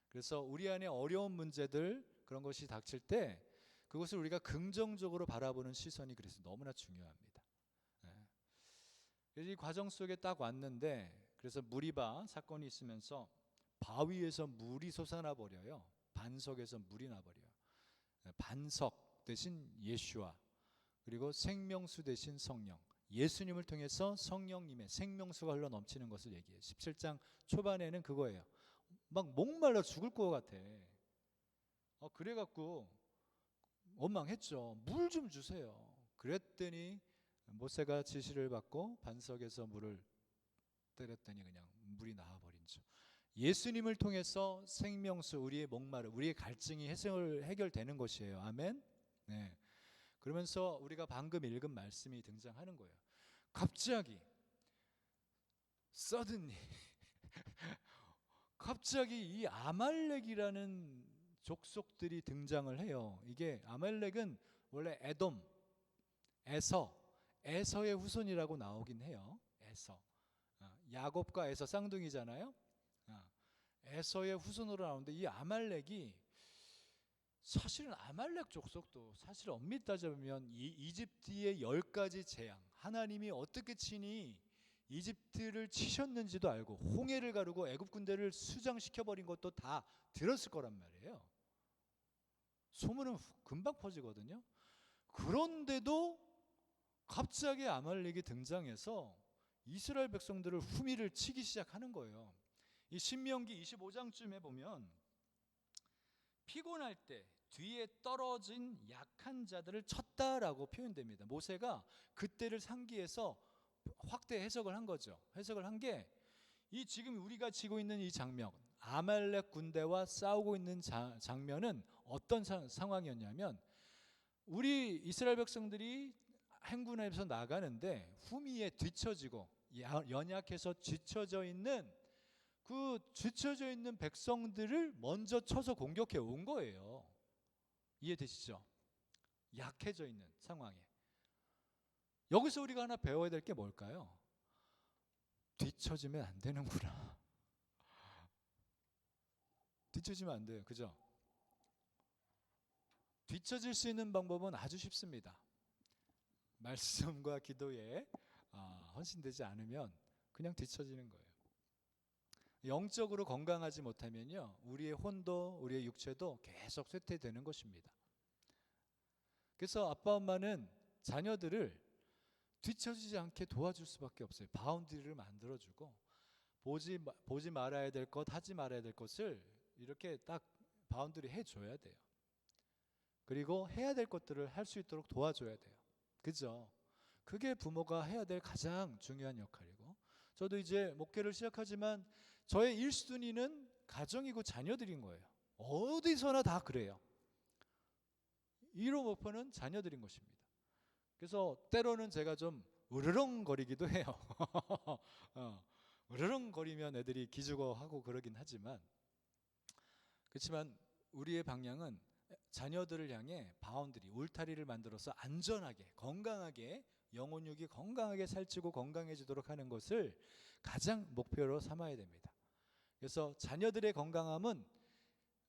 그래서 우리 안에 어려운 문제들 그런 것이 닥칠 때 그것을 우리가 긍정적으로 바라보는 시선이 그래서 너무나 중요합니다. 이 과정 속에 딱 왔는데 그래서 무리바 사건이 있으면서 바위에서 물이 솟아나 버려요. 반석에서 물이 나버려요. 반석 대신 예수와 그리고 생명수 대신 성령, 예수님을 통해서 성령님의 생명수가 흘러 넘치는 것을 얘기해요. 17장 초반에는 그거예요. 막 목말라 죽을 것 같아. 그래갖고 원망했죠. 물 좀 주세요. 그랬더니 모세가 지시를 받고 반석에서 물을 때렸더니 그냥 물이 나와버린죠. 예수님을 통해서 생명수, 우리의 목마름, 우리의 갈증이 해결되는 것이에요. 아멘. 네. 그러면서 우리가 방금 읽은 말씀이 등장하는 거예요. 갑자기 suddenly 갑자기 이 아말렉이라는 족속들이 등장을 해요. 이게 아말렉은 원래 에돔, 에서의 후손이라고 나오긴 해요. 에서. 야곱과 에서 쌍둥이잖아요. 에서의 후손으로 나오는데 이 아말렉이 사실은 아말렉 족속도 사실 엄밀히 따져보면 이 이집트의 10가지 재앙, 하나님이 어떻게 친히 이집트를 치셨는지도 알고 홍해를 가르고 애굽 군대를 수장시켜버린 것도 다 들었을 거란 말이에요. 소문은 금방 퍼지거든요. 그런데도 갑자기 아말렉이 등장해서 이스라엘 백성들을 후미를 치기 시작하는 거예요. 이 신명기 25장쯤에 보면 피곤할 때 뒤에 떨어진 약한 자들을 쳤다라고 표현됩니다. 모세가 그때를 상기해서 확대 해석을 한 거죠. 해석을 한 게 이 지금 우리가 지고 있는 이 장면, 아말렉 군대와 싸우고 있는 장면은 어떤 상황이었냐면 우리 이스라엘 백성들이 행군에서 나가는데 후미에 뒤처지고 연약해서 뒤처져 있는 그 뒤처져 있는 백성들을 먼저 쳐서 공격해 온 거예요. 이해되시죠? 약해져 있는 상황에. 여기서 우리가 하나 배워야 될 게 뭘까요? 뒤처지면 안 되는구나. 뒤처지면 안 돼요. 그죠? 뒤처질 수 있는 방법은 아주 쉽습니다. 말씀과 기도에 헌신되지 않으면 그냥 뒤처지는 거예요. 영적으로 건강하지 못하면요, 우리의 혼도 우리의 육체도 계속 쇠퇴되는 것입니다. 그래서 아빠 엄마는 자녀들을 뒤처지지 않게 도와줄 수밖에 없어요. 바운드리를 만들어주고 보지 말아야 될 것, 하지 말아야 될 것을 이렇게 딱 바운드리 해줘야 돼요. 그리고 해야 될 것들을 할 수 있도록 도와줘야 돼요. 그죠? 그게 부모가 해야 될 가장 중요한 역할이고, 저도 이제 목회를 시작하지만 저의 1순위는 가정이고 자녀들인 거예요. 어디서나 다 그래요. 1호 목표는 자녀들인 것입니다. 그래서 때로는 제가 좀 으르렁거리기도 해요. 으르렁거리면 애들이 기죽어하고 그러긴 하지만, 그렇지만 우리의 방향은 자녀들을 향해 바운드리, 울타리를 만들어서 안전하게, 건강하게, 영혼육이 건강하게 살찌고 건강해지도록 하는 것을 가장 목표로 삼아야 됩니다. 그래서 자녀들의 건강함은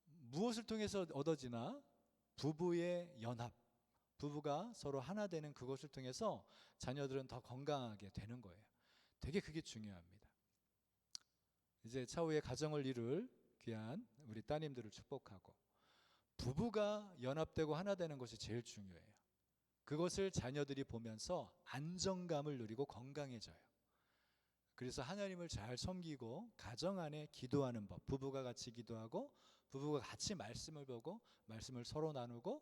무엇을 통해서 얻어지나? 부부의 연합, 부부가 서로 하나 되는 그것을 통해서 자녀들은 더 건강하게 되는 거예요. 되게 그게 중요합니다. 이제 차후에 가정을 이룰 귀한 우리 따님들을 축복하고, 부부가 연합되고 하나 되는 것이 제일 중요해요. 그것을 자녀들이 보면서 안정감을 누리고 건강해져요. 그래서 하나님을 잘 섬기고 가정 안에 기도하는 법, 부부가 같이 기도하고 부부가 같이 말씀을 보고 말씀을 서로 나누고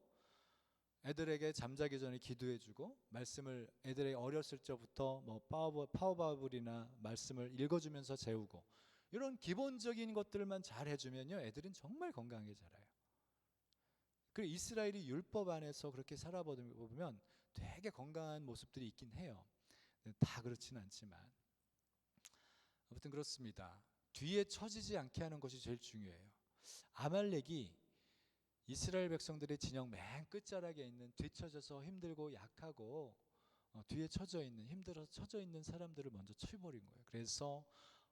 애들에게 잠자기 전에 기도해주고 말씀을 애들이 어렸을 적부터 뭐 파워바이블이나 말씀을 읽어주면서 재우고 이런 기본적인 것들만 잘 해주면요 애들은 정말 건강하게 자라요. 그리고 이스라엘이 율법 안에서 그렇게 살아보면 되게 건강한 모습들이 있긴 해요. 다 그렇지는 않지만 아무튼 그렇습니다. 뒤에 처지지 않게 하는 것이 제일 중요해요. 아말렉이 이스라엘 백성들의 진영 맨 끝자락에 있는 뒤처져서 힘들고 약하고 뒤에 처져 있는 힘들어서 처져 있는 사람들을 먼저 쳐버린 거예요. 그래서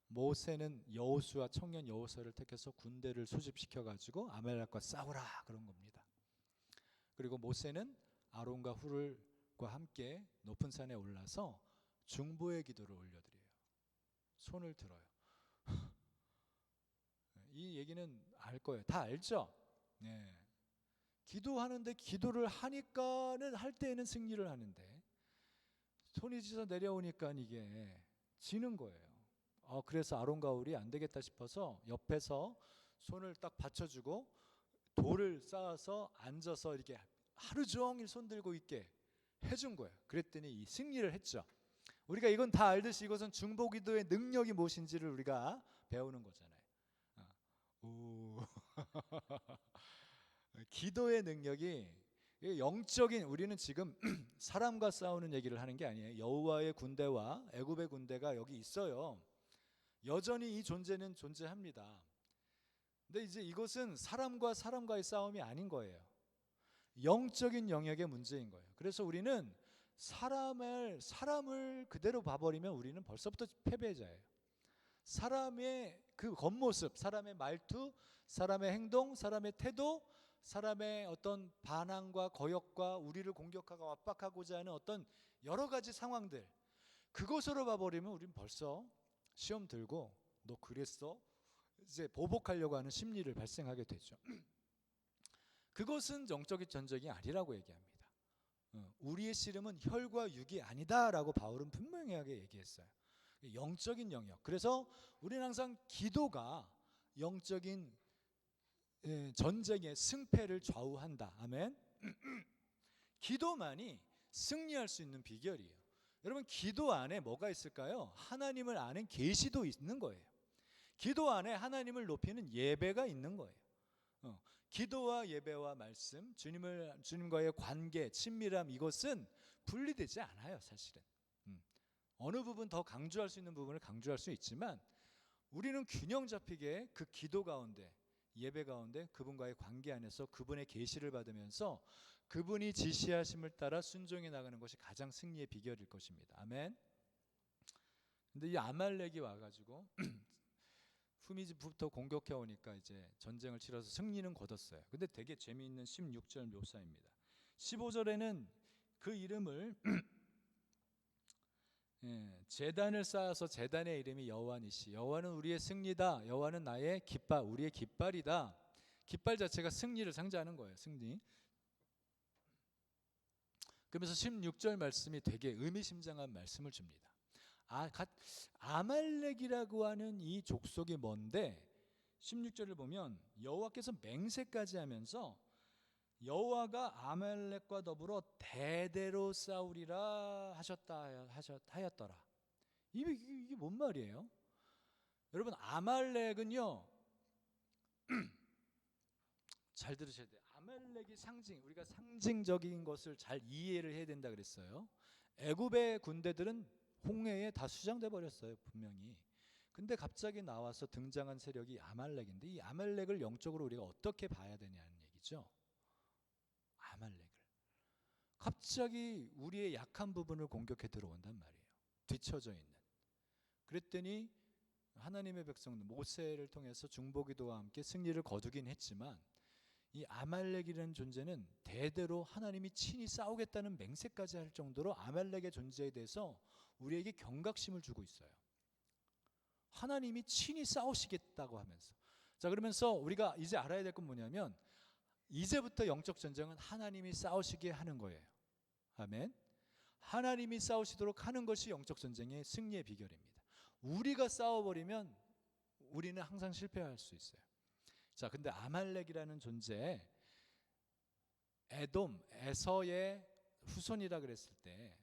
모세는 여호수아 청년 여호수아를 택해서 군대를 소집시켜 가지고 아말렉과 싸우라 그런 겁니다. 그리고 모세는 아론과 훌과 함께 높은 산에 올라서 중보의 기도를 올려드려요. 손을 들어요. 이 얘기는 알 거예요. 다 알죠? 네. 기도하는데 기도를 하니까는 할 때에는 승리를 하는데 손이 져서 내려오니까 이게 지는 거예요. 그래서 아론과 훌이 안 되겠다 싶어서 옆에서 손을 딱 받쳐주고 돌을 쌓아서 앉아서 이렇게 하루 종일 손 들고 있게 해준 거예요. 그랬더니 이 승리를 했죠. 우리가 이건 다 알듯이 이것은 중보기도의 능력이 무엇인지를 우리가 배우는 거잖아요. 오. 기도의 능력이 영적인 우리는 지금 사람과 싸우는 얘기를 하는 게 아니에요. 여호와의 군대와 애굽의 군대가 여기 있어요. 여전히 이 존재는 존재합니다. 근데 이제 이것은 사람과 사람과의 싸움이 아닌 거예요. 영적인 영역의 문제인 거예요. 그래서 우리는 사람을 그대로 봐버리면 우리는 벌써부터 패배자예요. 사람의 그 겉모습, 사람의 말투, 사람의 행동, 사람의 태도, 사람의 어떤 반항과 거역과 우리를 공격하고 압박하고자 하는 어떤 여러 가지 상황들, 그것으로 봐버리면 우리는 벌써 시험 들고 너 그랬어? 이제 보복하려고 하는 심리를 발생하게 되죠. 그것은 영적인 전쟁이 아니라고 얘기합니다. 우리의 씨름은 혈과 육이 아니다라고 바울은 분명하게 얘기했어요. 영적인 영역. 그래서 우리는 항상 기도가 영적인 전쟁의 승패를 좌우한다. 아멘. 기도만이 승리할 수 있는 비결이에요. 여러분 기도 안에 뭐가 있을까요? 하나님을 아는 계시도 있는 거예요. 기도 안에 하나님을 높이는 예배가 있는 거예요. 기도와 예배와 말씀, 주님과의 관계, 친밀함 이것은 분리되지 않아요, 사실은. 어느 부분 더 강조할 수 있는 부분을 강조할 수 있지만 우리는 균형 잡히게 그 기도 가운데, 예배 가운데 그분과의 관계 안에서 그분의 계시를 받으면서 그분이 지시하심을 따라 순종해 나가는 것이 가장 승리의 비결일 것입니다. 아멘. 근데 이 아말렉이 와가지고 후미지부터 공격해 오니까 이제 전쟁을 치러서 승리는 거뒀어요. 근데 되게 재미있는 16절 묘사입니다. 15절에는 그 이름을 제단을 쌓아서 제단의 이름이 여호와니시. 여호와는 우리의 승리다. 여호와는 나의 깃발, 우리의 깃발이다. 깃발 자체가 승리를 상징하는 거예요. 승리. 그러면서 16절 말씀이 되게 의미심장한 말씀을 줍니다. 아말렉이라고 하는 이 족속이 뭔데 16절을 보면 여호와께서 맹세까지 하면서 여호와가 아말렉과 더불어 대대로 싸우리라 하였더라. 이게 뭔 말이에요? 여러분 아말렉은요 잘 들으셔야 돼요. 아말렉이 우리가 상징적인 것을 잘 이해를 해야 된다 그랬어요. 애굽의 군대들은 홍해에 다 수장돼 버렸어요, 분명히. 근데 갑자기 나와서 등장한 세력이 아말렉인데 이 아말렉을 영적으로 우리가 어떻게 봐야 되냐는 얘기죠. 아말렉을 갑자기 우리의 약한 부분을 공격해 들어온단 말이에요. 뒤처져 있는. 그랬더니 하나님의 백성들 모세를 통해서 중보기도와 함께 승리를 거두긴 했지만 이 아말렉이라는 존재는 대대로 하나님이 친히 싸우겠다는 맹세까지 할 정도로 아말렉의 존재에 대해서 우리에게 경각심을 주고 있어요. 하나님이 친히 싸우시겠다고 하면서. 자, 그러면서 우리가 이제 알아야 될 건 뭐냐면 이제부터 영적 전쟁은 하나님이 싸우시게 하는 거예요. 아멘. 하나님이 싸우시도록 하는 것이 영적 전쟁의 승리의 비결입니다. 우리가 싸워버리면 우리는 항상 실패할 수 있어요. 자, 근데 아말렉이라는 존재, 에돔, 에서의 후손이라 그랬을 때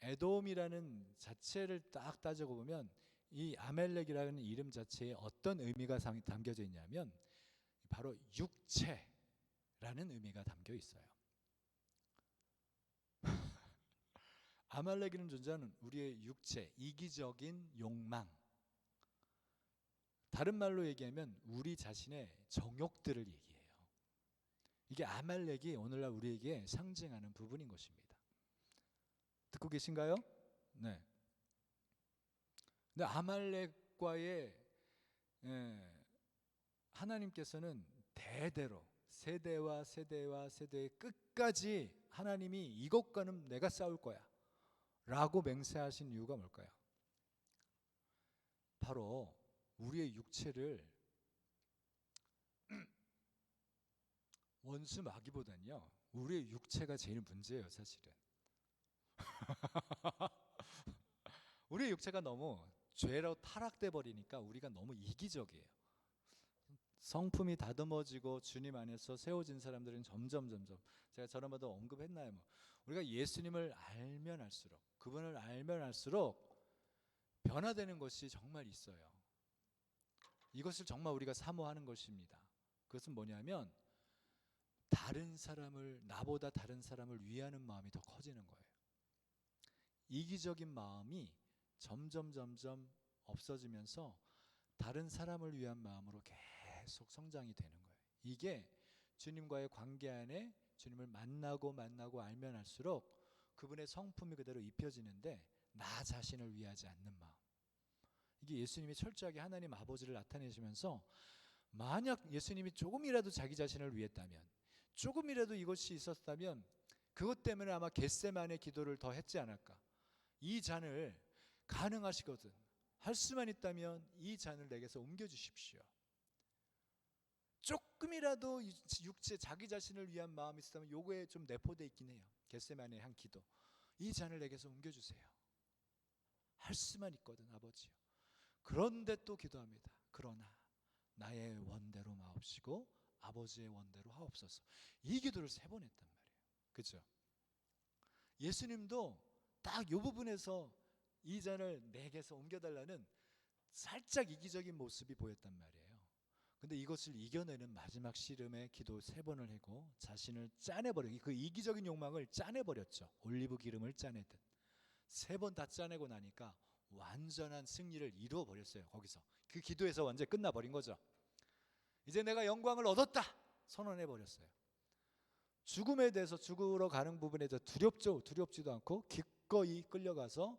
에돔이라는 자체를 딱 따지고 보면 이 아말렉이라는 이름 자체에 어떤 의미가 담겨져 있냐면 바로 육체라는 의미가 담겨 있어요. 아말렉이라는 존재는 우리의 육체, 이기적인 욕망, 다른 말로 얘기하면 우리 자신의 정욕들을 얘기해요. 이게 아말렉이 오늘날 우리에게 상징하는 부분인 것입니다. 듣고 계신가요? 네. 근데 아말렉과의 하나님께서는 대대로 세대와 세대와 세대의 끝까지 하나님이 이것과는 내가 싸울 거야 라고 맹세하신 이유가 뭘까요? 바로 우리의 육체를 원수 마귀보다는요, 우리의 육체가 제일 문제예요, 사실은. 우리의 육체가 너무 죄로 타락돼 버리니까 우리가 너무 이기적이에요. 성품이 다듬어지고 주님 안에서 세워진 사람들은 점점 제가 저번에도 언급했나요? 우리가 예수님을 알면 알수록, 그분을 알면 알수록 변화되는 것이 정말 있어요. 이것을 정말 우리가 사모하는 것입니다. 그것은 뭐냐면 다른 사람을, 나보다 다른 사람을 위하는 마음이 더 커지는 거예요. 이기적인 마음이 점점 없어지면서 다른 사람을 위한 마음으로 계속 성장이 되는 거예요. 이게 주님과의 관계 안에 주님을 만나고 알면 알수록 그분의 성품이 그대로 입혀지는데 나 자신을 위하지 않는 마음. 이게 예수님이 철저하게 하나님 아버지를 나타내시면서 만약 예수님이 조금이라도 자기 자신을 위했다면, 조금이라도 이것이 있었다면 그것 때문에 아마 겟세마네 기도를 더 했지 않을까. 이 잔을 가능하시거든 할 수만 있다면 이 잔을 내게서 옮겨주십시오. 조금이라도 육체 자기 자신을 위한 마음이 있었다면 요거에 좀 내포되어 있긴 해요. 겟세마네 한 기도. 이 잔을 내게서 옮겨주세요. 할 수만 있거든 아버지요. 그런데 또 기도합니다. 그러나 나의 원대로 마옵시고 아버지의 원대로 하옵소서. 이 기도를 3번 했단 말이에요. 그렇죠? 예수님도 딱 이 부분에서 이 잔을 내게서 옮겨달라는 살짝 이기적인 모습이 보였단 말이에요. 근데 이것을 이겨내는 마지막 씨름의 기도 3번을 하고 자신을 짜내버리고, 그 이기적인 욕망을 짜내버렸죠. 올리브 기름을 짜내듯 3번 다 짜내고 나니까 완전한 승리를 이루어버렸어요. 거기서 그 기도에서 완전히 끝나버린 거죠. 이제 내가 영광을 얻었다 선언해버렸어요. 죽음에 대해서, 죽으러 가는 부분에 대해서 두렵지도 않고 기꺼이 끌려가서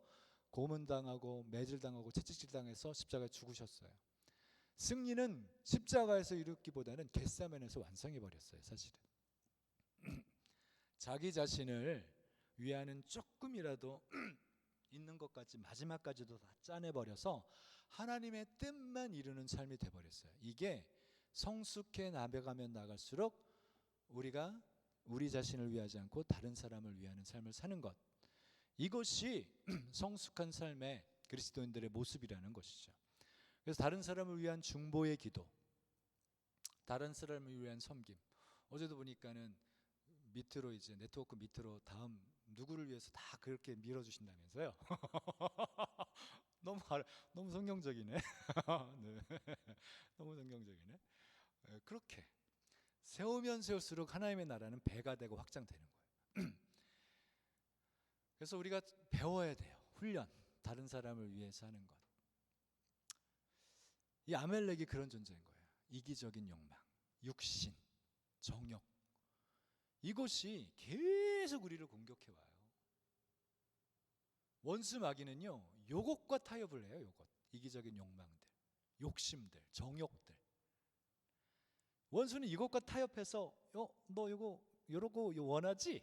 고문당하고 매질당하고 채찍질당해서 십자가에 죽으셨어요. 승리는 십자가에서 이루기보다는 겟세마네에서 완성해버렸어요. 사실은 자기 자신을 위하는 조금이라도 있는 것까지 마지막까지도 다 짜내버려서 하나님의 뜻만 이루는 삶이 돼버렸어요. 이게 성숙해 나아가면 나갈수록 우리가 우리 자신을 위하지 않고 다른 사람을 위하는 삶을 사는 것, 이것이 성숙한 삶의 그리스도인들의 모습이라는 것이죠. 그래서 다른 사람을 위한 중보의 기도, 다른 사람을 위한 섬김. 어제도 보니까는 밑으로 이제 네트워크 밑으로 다음 누구를 위해서 다 그렇게 밀어주신다면서요. 너무 성경적이네. 네. 너무 성경적이네. 그렇게 세우면 세울수록 하나님의 나라는 배가 되고 확장되는 거예요. 그래서 우리가 배워야 돼요. 훈련, 다른 사람을 위해서 하는 것. 이 아멜렉이 그런 존재인 거예요. 이기적인 욕망, 육신, 정욕, 이것이 계속 우리를 공격해 와요. 원수 마귀는요, 요것과 타협을 해요. 요것, 이기적인 욕망들, 욕심들, 정욕들. 원수는 이것과 타협해서 너 요러고 원하지?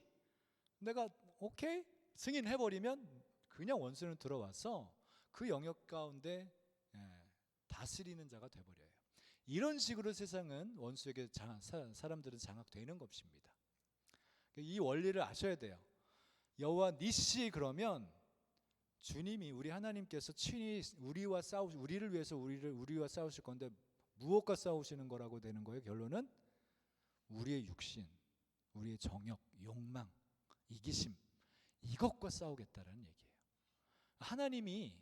내가 오케이? 승인해버리면 그냥 원수는 들어와서 그 영역 가운데 다스리는 자가 돼버려요. 이런 식으로 세상은 원수에게 사람들은 장악되는 것입니다. 이 원리를 아셔야 돼요. 여호와 니시 그러면 주님이 우리 하나님께서 친히 우리를 위해서 우리와 싸우실 건데 무엇과 싸우시는 거라고 되는 거예요? 결론은 우리의 육신, 우리의 정욕, 욕망, 이기심 이것과 싸우겠다라는 얘기예요. 하나님이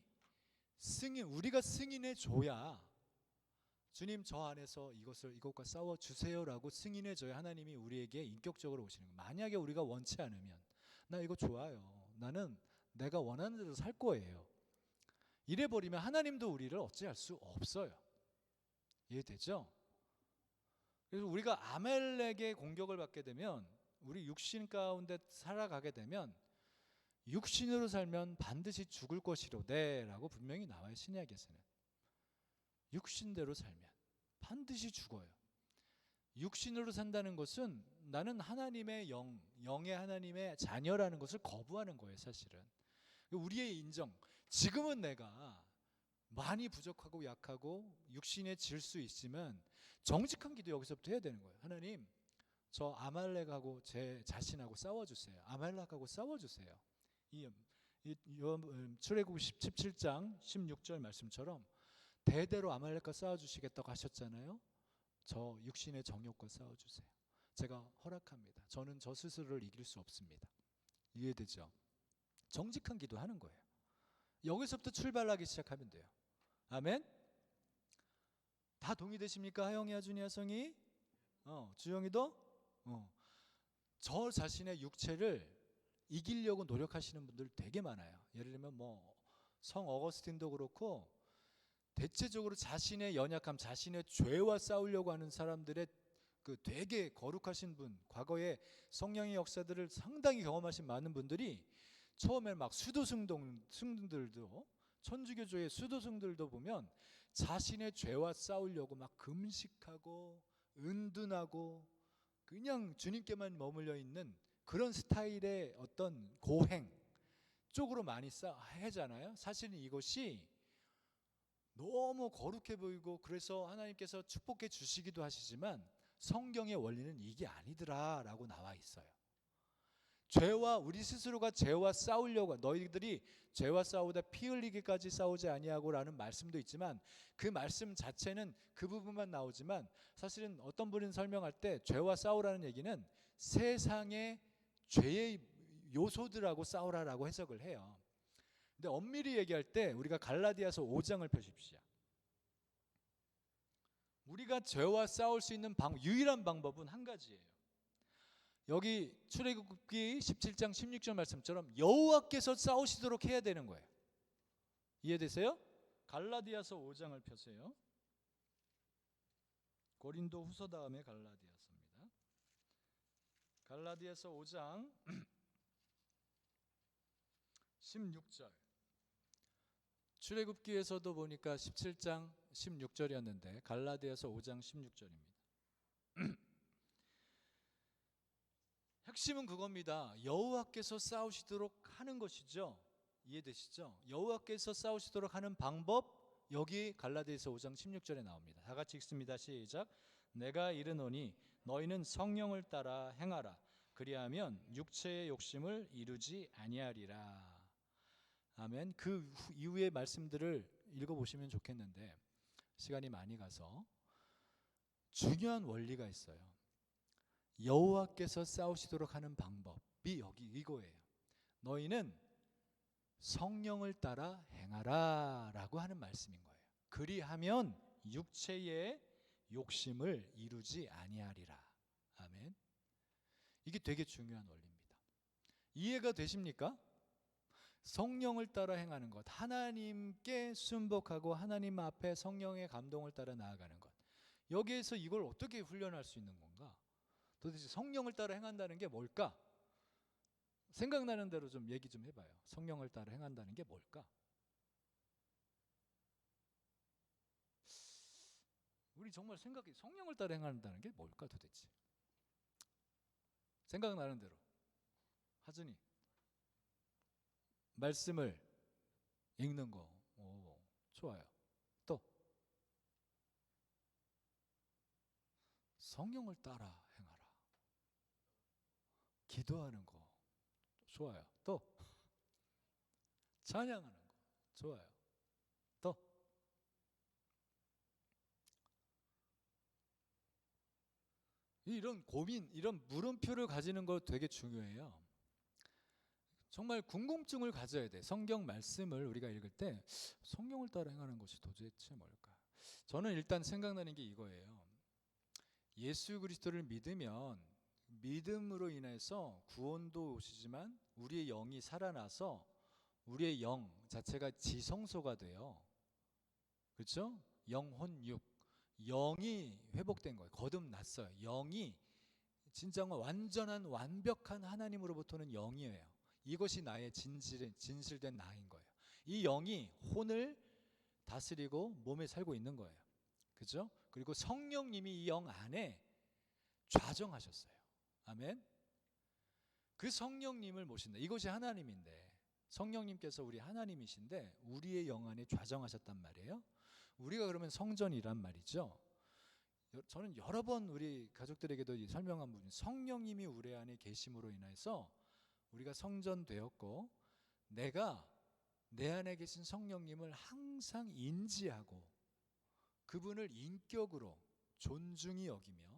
우리가 승인해 줘야 주님 저 안에서 이것과 싸워 주세요라고 승인해 줘야 하나님이 우리에게 인격적으로 오시는 거예요. 만약에 우리가 원치 않으면 나 이거 좋아요. 나는 내가 원하는 대로 살 거예요. 이래 버리면 하나님도 우리를 어찌할 수 없어요. 이해되죠? 그래서 우리가 아말렉의 공격을 받게 되면 우리 육신 가운데 살아가게 되면 육신으로 살면 반드시 죽을 것이로되라고 분명히 나와요. 신약에서는. 육신대로 살면 반드시 죽어요. 육신으로 산다는 것은 나는 하나님의 영의 하나님의 자녀라는 것을 거부하는 거예요. 사실은 우리의 인정, 지금은 내가 많이 부족하고 약하고 육신에 질 수 있지만 정직한 기도 여기서부터 해야 되는 거예요. 하나님, 저 아말렉하고 제 자신하고 싸워주세요. 아말렉하고 싸워주세요. 출애굽 17장 16절 말씀처럼 대대로 아말렉과 싸워주시겠다고 하셨잖아요. 저 육신의 정욕과 싸워주세요. 제가 허락합니다. 저는 저 스스로를 이길 수 없습니다. 이해되죠? 정직한 기도하는 거예요. 여기서부터 출발하기 시작하면 돼요. 아멘? 다 동의되십니까? 하영이야, 준이야, 성이? 주영이도? 저 자신의 육체를 이기려고 노력하시는 분들 되게 많아요. 예를 들면 성 어거스틴도 그렇고 대체적으로 자신의 연약함, 자신의 죄와 싸우려고 하는 사람들의 그 되게 거룩하신 분, 과거에 성령의 역사들을 상당히 경험하신 많은 분들이 처음에 막 수도승들도 천주교조의 수도승들도 보면 자신의 죄와 싸우려고 막 금식하고 은둔하고 그냥 주님께만 머물러 있는 그런 스타일의 어떤 고행 쪽으로 많이 하잖아요. 사실은 이것이 너무 거룩해 보이고 그래서 하나님께서 축복해 주시기도 하시지만 성경의 원리는 이게 아니더라라고 나와 있어요. 우리 스스로가 죄와 싸우려고, 너희들이 죄와 싸우다 피 흘리기까지 싸우지 아니하고라는 말씀도 있지만 그 말씀 자체는 그 부분만 나오지만 사실은 어떤 분은 설명할 때 죄와 싸우라는 얘기는 세상의 죄의 요소들하고 싸우라라고 해석을 해요. 근데 엄밀히 얘기할 때 우리가 갈라디아서 5장을 펴십시오. 우리가 죄와 싸울 수 있는 유일한 방법은 한 가지예요. 여기 출애굽기 17장 16절 말씀처럼 여호와께서 싸우시도록 해야 되는 거예요. 이해되세요? 갈라디아서 5장을 펴세요. 고린도 후서 다음에 갈라디아서입니다. 갈라디아서 5장 16절. 출애굽기에서도 보니까 17장 16절이었는데 갈라디아서 5장 16절입니다. 핵심은 그겁니다. 여호와께서 싸우시도록 하는 것이죠. 이해되시죠? 여호와께서 싸우시도록 하는 방법, 여기 갈라디아서 5장 16절에 나옵니다. 다 같이 읽습니다. 시작. 내가 이르노니 너희는 성령을 따라 행하라. 그리하면 육체의 욕심을 이루지 아니하리라. 아멘. 그 이후의 말씀들을 읽어보시면 좋겠는데 시간이 많이 가서 중요한 원리가 있어요. 여호와께서 싸우시도록 하는 방법이 여기 이거예요. 너희는 성령을 따라 행하라 라고 하는 말씀인 거예요. 그리하면 육체의 욕심을 이루지 아니하리라. 아멘. 이게 되게 중요한 원리입니다. 이해가 되십니까? 성령을 따라 행하는 것, 하나님께 순복하고 하나님 앞에 성령의 감동을 따라 나아가는 것. 여기에서 이걸 어떻게 훈련할 수 있는 건가? 도대체 성령을 따라 행한다는 게 뭘까? 생각나는 대로 좀 얘기 좀 해봐요. 성령을 따라 행한다는 게 뭘까? 우리 정말 성령을 따라 행한다는 게 뭘까 도대체? 생각나는 대로. 하준이. 말씀을 읽는 거. 오, 좋아요. 또 성령을 따라 행하라. 기도하는 거. 좋아요. 또 찬양하는 거. 좋아요. 또 이런 고민, 이런 물음표를 가지는 거 되게 중요해요. 정말 궁금증을 가져야 돼. 성경 말씀을 우리가 읽을 때 성경을 따라 행하는 것이 도대체 뭘까? 저는 일단 생각나는 게 이거예요. 예수 그리스도를 믿으면 믿음으로 인해서 구원도 오시지만 우리의 영이 살아나서 우리의 영 자체가 지성소가 돼요. 그렇죠? 영혼육. 영이 회복된 거예요. 거듭났어요. 영이 진짜 완전한 완벽한 하나님으로부터는 영이에요. 이것이 나의 진실된 나인 거예요. 이 영이 혼을 다스리고 몸에 살고 있는 거예요. 그죠? 그리고 성령님이 이 영 안에 좌정하셨어요. 아멘. 그 성령님을 모신다. 이것이 하나님인데, 성령님께서 우리 하나님이신데 우리의 영 안에 좌정하셨단 말이에요. 우리가 그러면 성전이란 말이죠. 저는 여러 번 우리 가족들에게도 설명한 부분, 성령님이 우리 안에 계심으로 인해서 우리가 성전되었고, 내가 내 안에 계신 성령님을 항상 인지하고 그분을 인격으로 존중히 여기며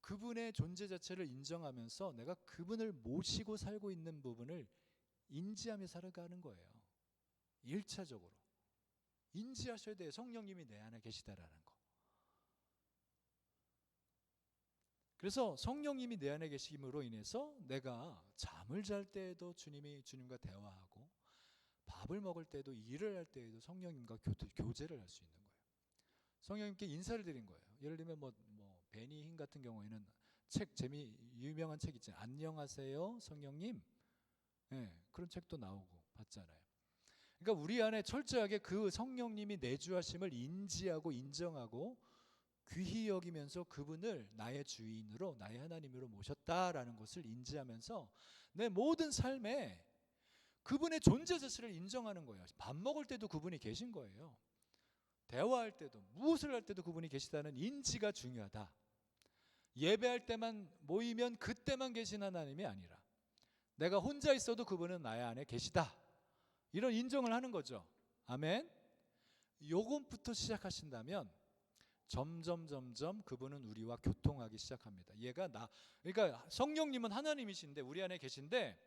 그분의 존재 자체를 인정하면서 내가 그분을 모시고 살고 있는 부분을 인지하며 살아가는 거예요. 1차적으로 인지하셔야 돼요. 성령님이 내 안에 계시다라는 거. 그래서 성령님이 내 안에 계심으로 인해서 내가 잠을 잘 때에도 주님과 대화하고, 밥을 먹을 때도, 일을 할 때에도 성령님과 교제를 할 수 있는 거예요. 성령님께 인사를 드린 거예요. 예를 들면 베니 흰 같은 경우에는 유명한 책 있잖아요. 안녕하세요 성령님. 네, 그런 책도 나오고 봤잖아요. 그러니까 우리 안에 철저하게 그 성령님이 내주하심을 인지하고 인정하고 귀히 여기면서 그분을 나의 주인으로, 나의 하나님으로 모셨다라는 것을 인지하면서 내 모든 삶에 그분의 존재 자체를 인정하는 거예요. 밥 먹을 때도 그분이 계신 거예요. 대화할 때도, 무엇을 할 때도 그분이 계시다는 인지가 중요하다. 예배할 때만 모이면 그때만 계신 하나님이 아니라 내가 혼자 있어도 그분은 나의 안에 계시다. 이런 인정을 하는 거죠. 아멘. 요것부터 시작하신다면 점점 그분은 우리와 교통하기 시작합니다. 그러니까 성령님은 하나님이신데 우리 안에 계신데,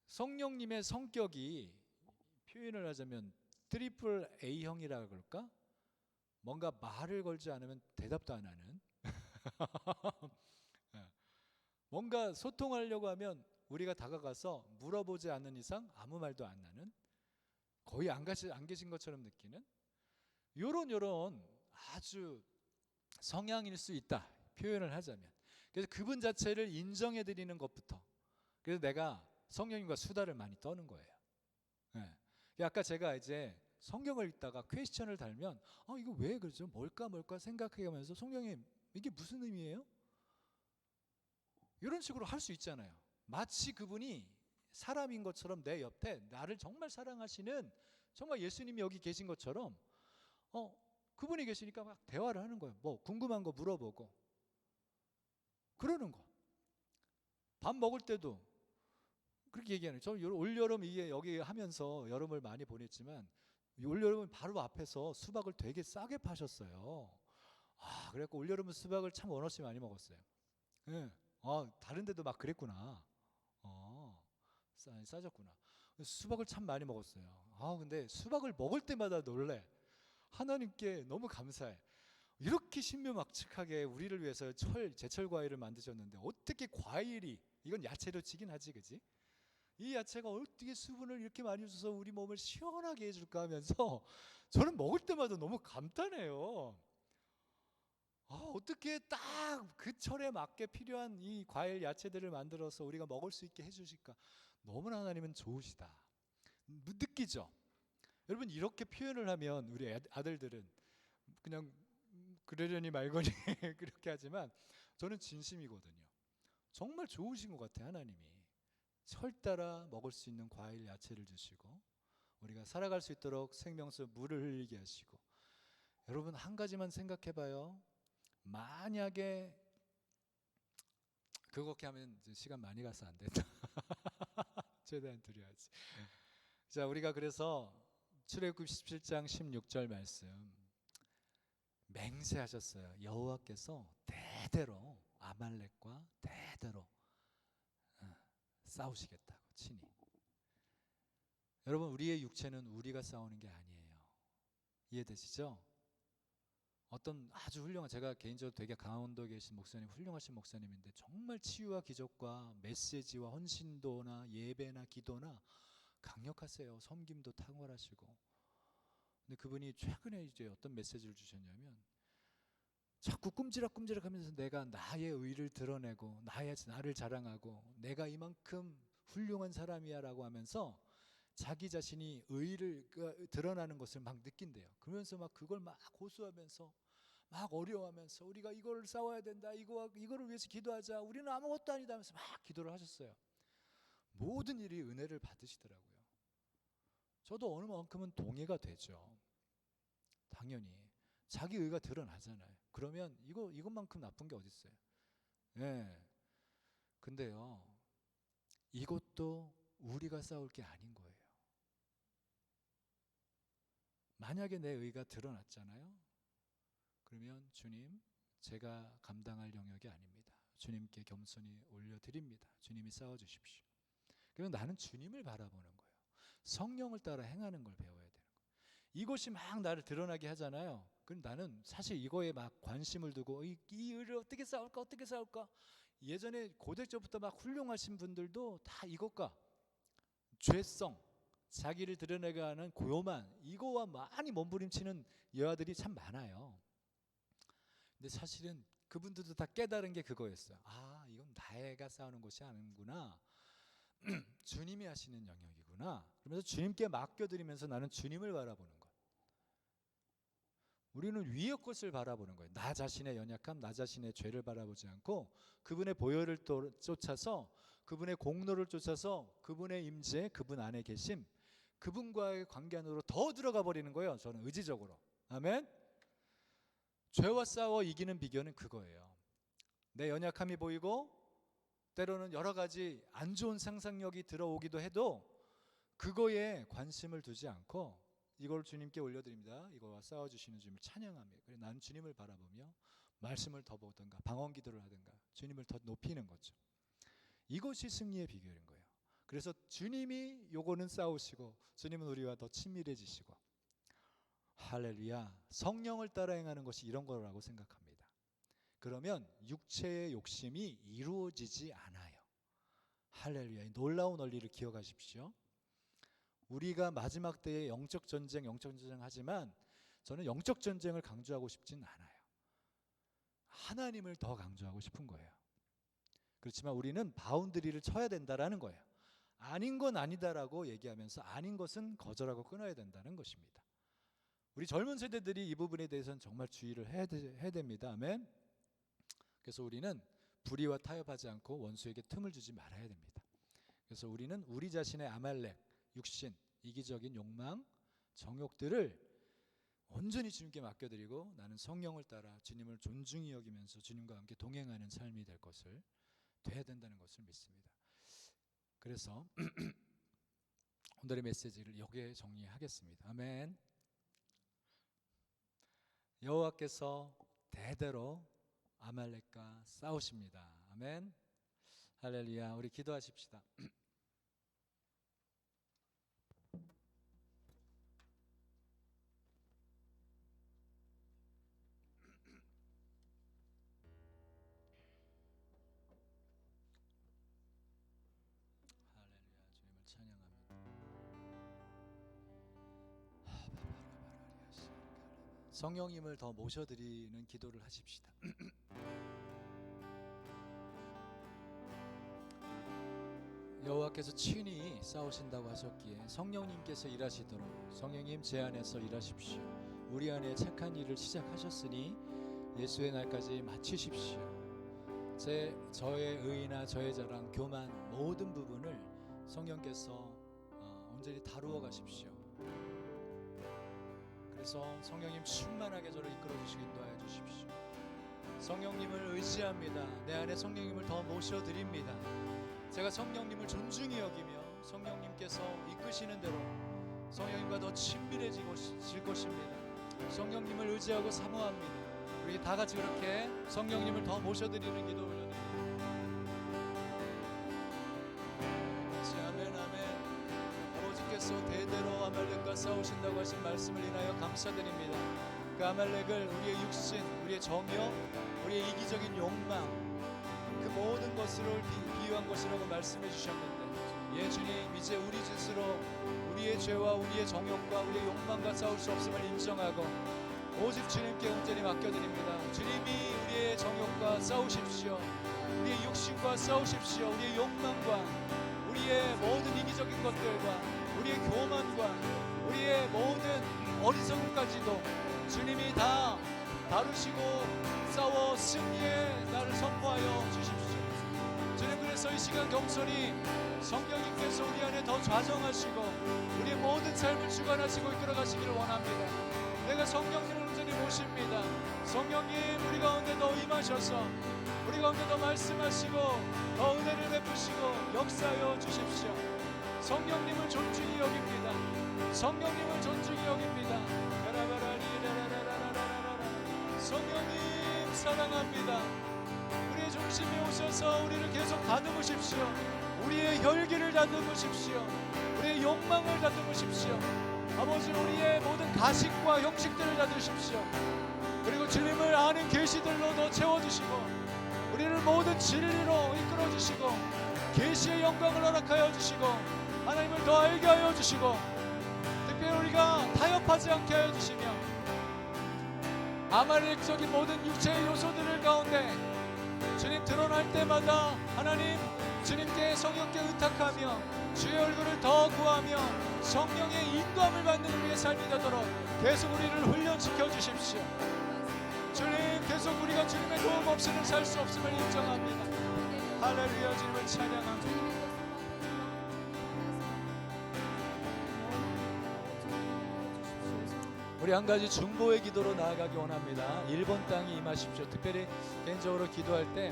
성령님의 성격이 표현을 하자면 트리플 A형이라 그럴까? 뭔가 말을 걸지 않으면 대답도 안 하는 뭔가 소통하려고 하면 우리가 다가가서 물어보지 않는 이상 아무 말도 안 나는, 거의 안 계신 것처럼 느끼는 요런 아주 성향일 수 있다, 표현을 하자면. 그래서 그분 자체를 인정해 드리는 것부터, 그래서 내가 성령님과 수다를 많이 떠는 거예요. 네. 아까 제가 이제 성경을 읽다가 퀘스천을 달면 이거 왜 그러죠? 뭘까 생각해가면서 성령님 이게 무슨 의미예요? 이런 식으로 할 수 있잖아요. 마치 그분이 사람인 것처럼 내 옆에 나를 정말 사랑하시는 정말 예수님이 여기 계신 것처럼 그분이 계시니까 막 대화를 하는 거예요. 궁금한 거 물어보고 그러는 거. 밥 먹을 때도 그렇게 얘기하는 거예요. 저 올여름 이게 여기 하면서 여름을 많이 보냈지만 올여름은 바로 앞에서 수박을 되게 싸게 파셨어요. 그래갖고 올여름은 수박을 참 원없이 많이 먹었어요. 네. 다른 데도 막 그랬구나. 싸졌구나. 수박을 참 많이 먹었어요. 근데 수박을 먹을 때마다 놀래. 하나님께 너무 감사해. 이렇게 신묘막측하게 우리를 위해서 제철 과일을 만드셨는데 어떻게 과일이, 이건 야채로 치긴 하지, 그지? 이 야채가 어떻게 수분을 이렇게 많이 줘서 우리 몸을 시원하게 해줄까 하면서 저는 먹을 때마다 너무 감탄해요. 어떻게 딱 그 철에 맞게 필요한 이 과일 야채들을 만들어서 우리가 먹을 수 있게 해주실까. 너무나 하나님은 좋으시다. 느끼죠? 여러분, 이렇게 표현을 하면 우리 아들들은 그냥 그러려니 말거니 그렇게 하지만 저는 진심이거든요. 정말 좋으신 것 같아요. 하나님이 철 따라 먹을 수 있는 과일 야채를 주시고 우리가 살아갈 수 있도록 생명수 물을 흘리게 하시고. 여러분, 한 가지만 생각해 봐요. 만약에 그렇게 하면 이제 시간 많이 가서 안 된다. 최대한 드려야지. 자, 우리가 그래서 출애굽 17장 16절 말씀 맹세하셨어요. 여호와께서 대대로 아말렉과 대대로 싸우시겠다고 친히. 여러분, 우리의 육체는 우리가 싸우는 게 아니에요. 이해되시죠? 어떤 아주 훌륭한, 제가 개인적으로 되게 강원도에 계신 목사님, 훌륭하신 목사님인데 정말 치유와 기적과 메시지와 헌신도나 예배나 기도나 강력하세요. 섬김도 탁월하시고. 근데 그분이 최근에 이제 어떤 메시지를 주셨냐면, 자꾸 꼼지락꼼지락하면서 내가 나의 의를 드러내고 나를 자랑하고 내가 이만큼 훌륭한 사람이야라고 하면서 자기 자신이 의를 드러나는 것을 막 느낀대요. 그러면서 막 그걸 막 고수하면서 막 어려워하면서 우리가 이걸 싸워야 된다, 이거를 위해서 기도하자, 우리는 아무것도 아니다 하면서 막 기도를 하셨어요. 모든 일이 은혜를 받으시더라고요. 저도 어느 만큼은 동의가 되죠. 당연히 자기 의가 드러나잖아요. 그러면 이것만큼 나쁜 게 어디 있어요? 예. 근데요, 이것도 우리가 싸울 게 아닌 거예요. 만약에 내 의가 드러났잖아요. 그러면 주님, 제가 감당할 영역이 아닙니다. 주님께 겸손히 올려드립니다. 주님이 싸워주십시오. 그러면 나는 주님을 바라보는 거예요. 성령을 따라 행하는 걸 배워야 되는 거예요. 이것이 막 나를 드러나게 하잖아요. 그럼 나는 사실 이거에 막 관심을 두고 이 의를 어떻게 싸울까? 예전에 고대적부터 막 훌륭하신 분들도 다 이것과 죄성, 자기를 드러내가 하는 고요만, 이거와 많이 몸부림치는 여아들이 참 많아요. 근데 사실은 그분들도 다 깨달은 게 그거였어요. 아, 이건 나가 싸우는 것이 아니구나. 주님이 하시는 영역이구나. 그러면서 주님께 맡겨드리면서 나는 주님을 바라보는 거예요. 우리는 위의 것을 바라보는 거예요. 나 자신의 연약함, 나 자신의 죄를 바라보지 않고 그분의 보혈을 쫓아서, 그분의 공로를 쫓아서 그분의 임재, 그분 안에 계심, 그분과의 관계 안으로 더 들어가 버리는 거예요. 저는 의지적으로. 아멘. 죄와 싸워 이기는 비결은 그거예요. 내 연약함이 보이고 때로는 여러 가지 안 좋은 상상력이 들어오기도 해도 그거에 관심을 두지 않고 이걸 주님께 올려드립니다. 이거와 싸워주시는 주님을 찬양합니다. 그래서 나는 주님을 바라보며 말씀을 더 보든가 방언 기도를 하든가 주님을 더 높이는 거죠. 이것이 승리의 비결인 거예요. 그래서 주님이 요거는 싸우시고 주님은 우리와 더 친밀해지시고, 할렐루야, 성령을 따라 행하는 것이 이런 거라고 생각합니다. 그러면 육체의 욕심이 이루어지지 않아요. 할렐루야, 놀라운 원리를 기억하십시오. 우리가 마지막 때에 영적 전쟁 하지만 저는 영적 전쟁을 강조하고 싶진 않아요. 하나님을 더 강조하고 싶은 거예요. 그렇지만 우리는 바운드리를 쳐야 된다라는 거예요. 아닌 건 아니다라고 얘기하면서 아닌 것은 거절하고 끊어야 된다는 것입니다. 우리 젊은 세대들이 이 부분에 대해서는 정말 주의를 해야 됩니다. 아멘. 그래서 우리는 불의와 타협하지 않고 원수에게 틈을 주지 말아야 됩니다. 그래서 우리는 우리 자신의 아말렉, 육신, 이기적인 욕망, 정욕들을 온전히 주님께 맡겨드리고 나는 성령을 따라 주님을 존중히 여기면서 주님과 함께 동행하는 삶이 될 것을 돼야 된다는 것을 믿습니다. 그래서 오늘의 메시지를 여기에 정리하겠습니다. 아멘. 여호와께서 대대로 아말렉과 싸우십니다. 아멘. 할렐루야. 우리 기도하십시다. 할렐루야. 주님을 찬양합니다. 성령님을 더 모셔드리는 기도를 하십시다. 여호와께서 친히 싸우신다고 하셨기에 성령님께서 일하시도록 성령님 제 안에서 일하십시오. 우리 안에 착한 일을 시작하셨으니 예수의 날까지 마치십시오. 저의 의나 저의 자랑, 교만 모든 부분을 성령께서 온전히 다루어 가십시오. 그래서 성령님 충만하게 저를 이끌어 주시고 인도하여 주십시오. 성령님을 의지합니다. 내 안에 성령님을 더 모셔드립니다. 제가 성령님을 존중히 여기며 성령님께서 이끄시는 대로 성령님과 더 친밀해질 것입니다. 성령님을 의지하고 사모합니다. 우리 다 같이 그렇게 성령님을 더 모셔드리는 기도 올려드립니다. 아멘 아멘. 아버지께서 대대로 아말렉과 싸우신다고 하신 말씀을 인하여 감사드립니다. 그 아말렉을 우리의 육신, 우리의 정욕, 우리의 이기적인 욕망, 그 모든 것으로 비유한 것이라고 말씀해 주셨는데, 예 주님, 이제 우리 짓으로 우리의 죄와 우리의 정욕과 우리의 욕망과 싸울 수 없음을 인정하고 오직 주님께 온전히 맡겨드립니다. 주님이 우리의 정욕과 싸우십시오. 우리의 육신과 싸우십시오. 우리의 욕망과 우리의 모든 이기적인 것들과 우리의 교만과 우리의 모든 어리석음까지도 주님이 다 다루시고 싸워 승리의 날을 선포하여 주십시오. 주님, 그래서 이 시간 겸손히 성령님께서 우리 안에 더 좌정하시고 우리의 모든 삶을 주관하시고 이끌어가시기를 원합니다. 내가 성령님을 온전히 모십니다. 성령님, 우리 가운데 더 임하셔서 우리 가운데 더 말씀하시고 더 은혜를 베푸시고 역사하여 주십시오. 성령님을 존중히 여깁니다. 성령님을 존중히 여깁니다. 성령님 사랑합니다. 우리의 중심에 오셔서 우리를 계속 다듬으십시오. 우리의 혈기를 다듬으십시오. 우리의 욕망을 다듬으십시오. 아버지, 우리의 모든 가식과 형식들을 다듬으십시오. 그리고 주님을 아는 계시들로 더 채워주시고 우리를 모든 진리로 이끌어주시고 계시의 영광을 허락하여 주시고 하나님을 더 알게 하여 주시고 특별히 우리가 타협하지 않게 하여 주시며 아말렉적인 모든 육체의 요소들을 가운데 주님 드러날 때마다 하나님 주님께 성령께 의탁하며 주의 얼굴을 더 구하며 성령의 인도함을 받는 우리의 삶이 되도록 계속 우리를 훈련시켜 주십시오. 주님, 계속 우리가 주님의 도움 없이는 살 수 없음을 인정합니다. 할렐루야. 주님을 찬양합니다. 우리 한 가지 중보의 기도로 나아가기 원합니다. 일본 땅에 임하십시오. 특별히 개인적으로 기도할 때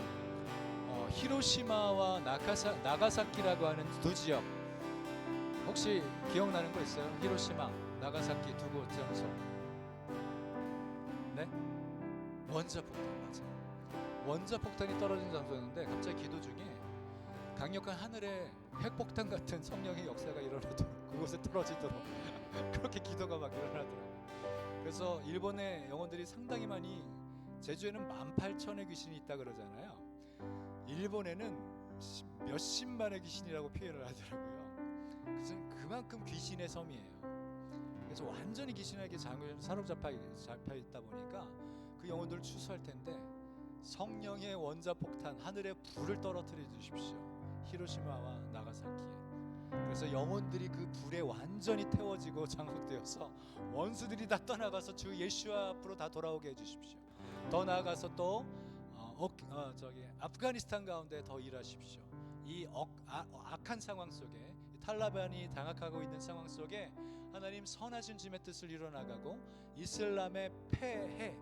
히로시마와 나가사키라고 하는 두 지역, 혹시 기억나는 거 있어요? 히로시마, 나가사키 두 곳 장소. 네? 원자폭탄, 맞아요. 원자폭탄이 떨어진 장소였는데 갑자기 기도 중에 강력한 하늘에 핵폭탄 같은 성령의 역사가 일어나도록, 그곳에 떨어지도록 그렇게 기도가 막 일어나더라고요. 그래서 일본의 영혼들이 상당히 많이, 제주에는 18,000의 귀신이 있다 그러잖아요. 일본에는 몇십만의 귀신이라고 표현을 하더라고요. 그래서 그만큼 귀신의 섬이에요. 그래서 완전히 귀신에게 사로잡혀 있다 보니까 그 영혼들을 추수할 텐데 성령의 원자폭탄, 하늘에 불을 떨어뜨려 주십시오. 히로시마와 나가사키에. 그래서 영혼들이 그 불에 완전히 태워지고 장악되어서 원수들이 다 떠나가서 주 예수와 앞으로 다 돌아오게 해주십시오. 더 나아가서 또 아프가니스탄 가운데 더 일하십시오. 이 악한 상황 속에, 탈레반이 장악하고 있는 상황 속에 하나님 선하신 주님의 뜻을 이뤄나가고 이슬람의 폐해,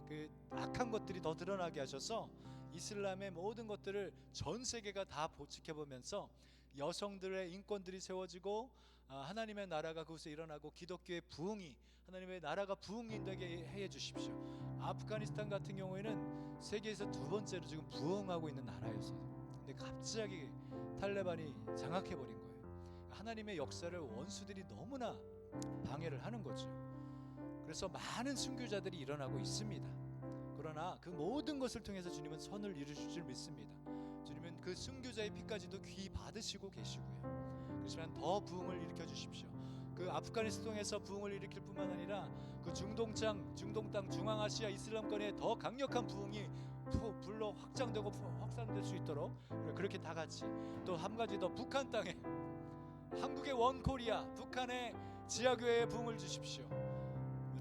그 악한 것들이 더 드러나게 하셔서 이슬람의 모든 것들을 전 세계가 다 지켜보면서 여성들의 인권들이 세워지고 하나님의 나라가 그곳에 일어나고 기독교의 부흥이, 하나님의 나라가 부흥이 되게 해 주십시오. 아프가니스탄 같은 경우에는 세계에서 두 번째로 지금 부흥하고 있는 나라였어요. 근데 갑자기 탈레반이 장악해버린 거예요. 하나님의 역사를 원수들이 너무나 방해를 하는 거죠. 그래서 많은 순교자들이 일어나고 있습니다. 그러나 그 모든 것을 통해서 주님은 선을 이루실 줄 믿습니다. 주님은 그 순교자의 피까지도 귀히 받으시고 계시고요. 그렇지만 더 부흥을 일으켜 주십시오. 그 아프가니스탄에서 부흥을 일으킬 뿐만 아니라 그 중동 땅, 중앙아시아 이슬람권에 더 강력한 부흥이 불로 확장되고 확산될 수 있도록 그렇게 다 같이, 또 한 가지 더, 북한 땅에 한국의 원코리아, 북한의 지하교회에 부흥을 주십시오.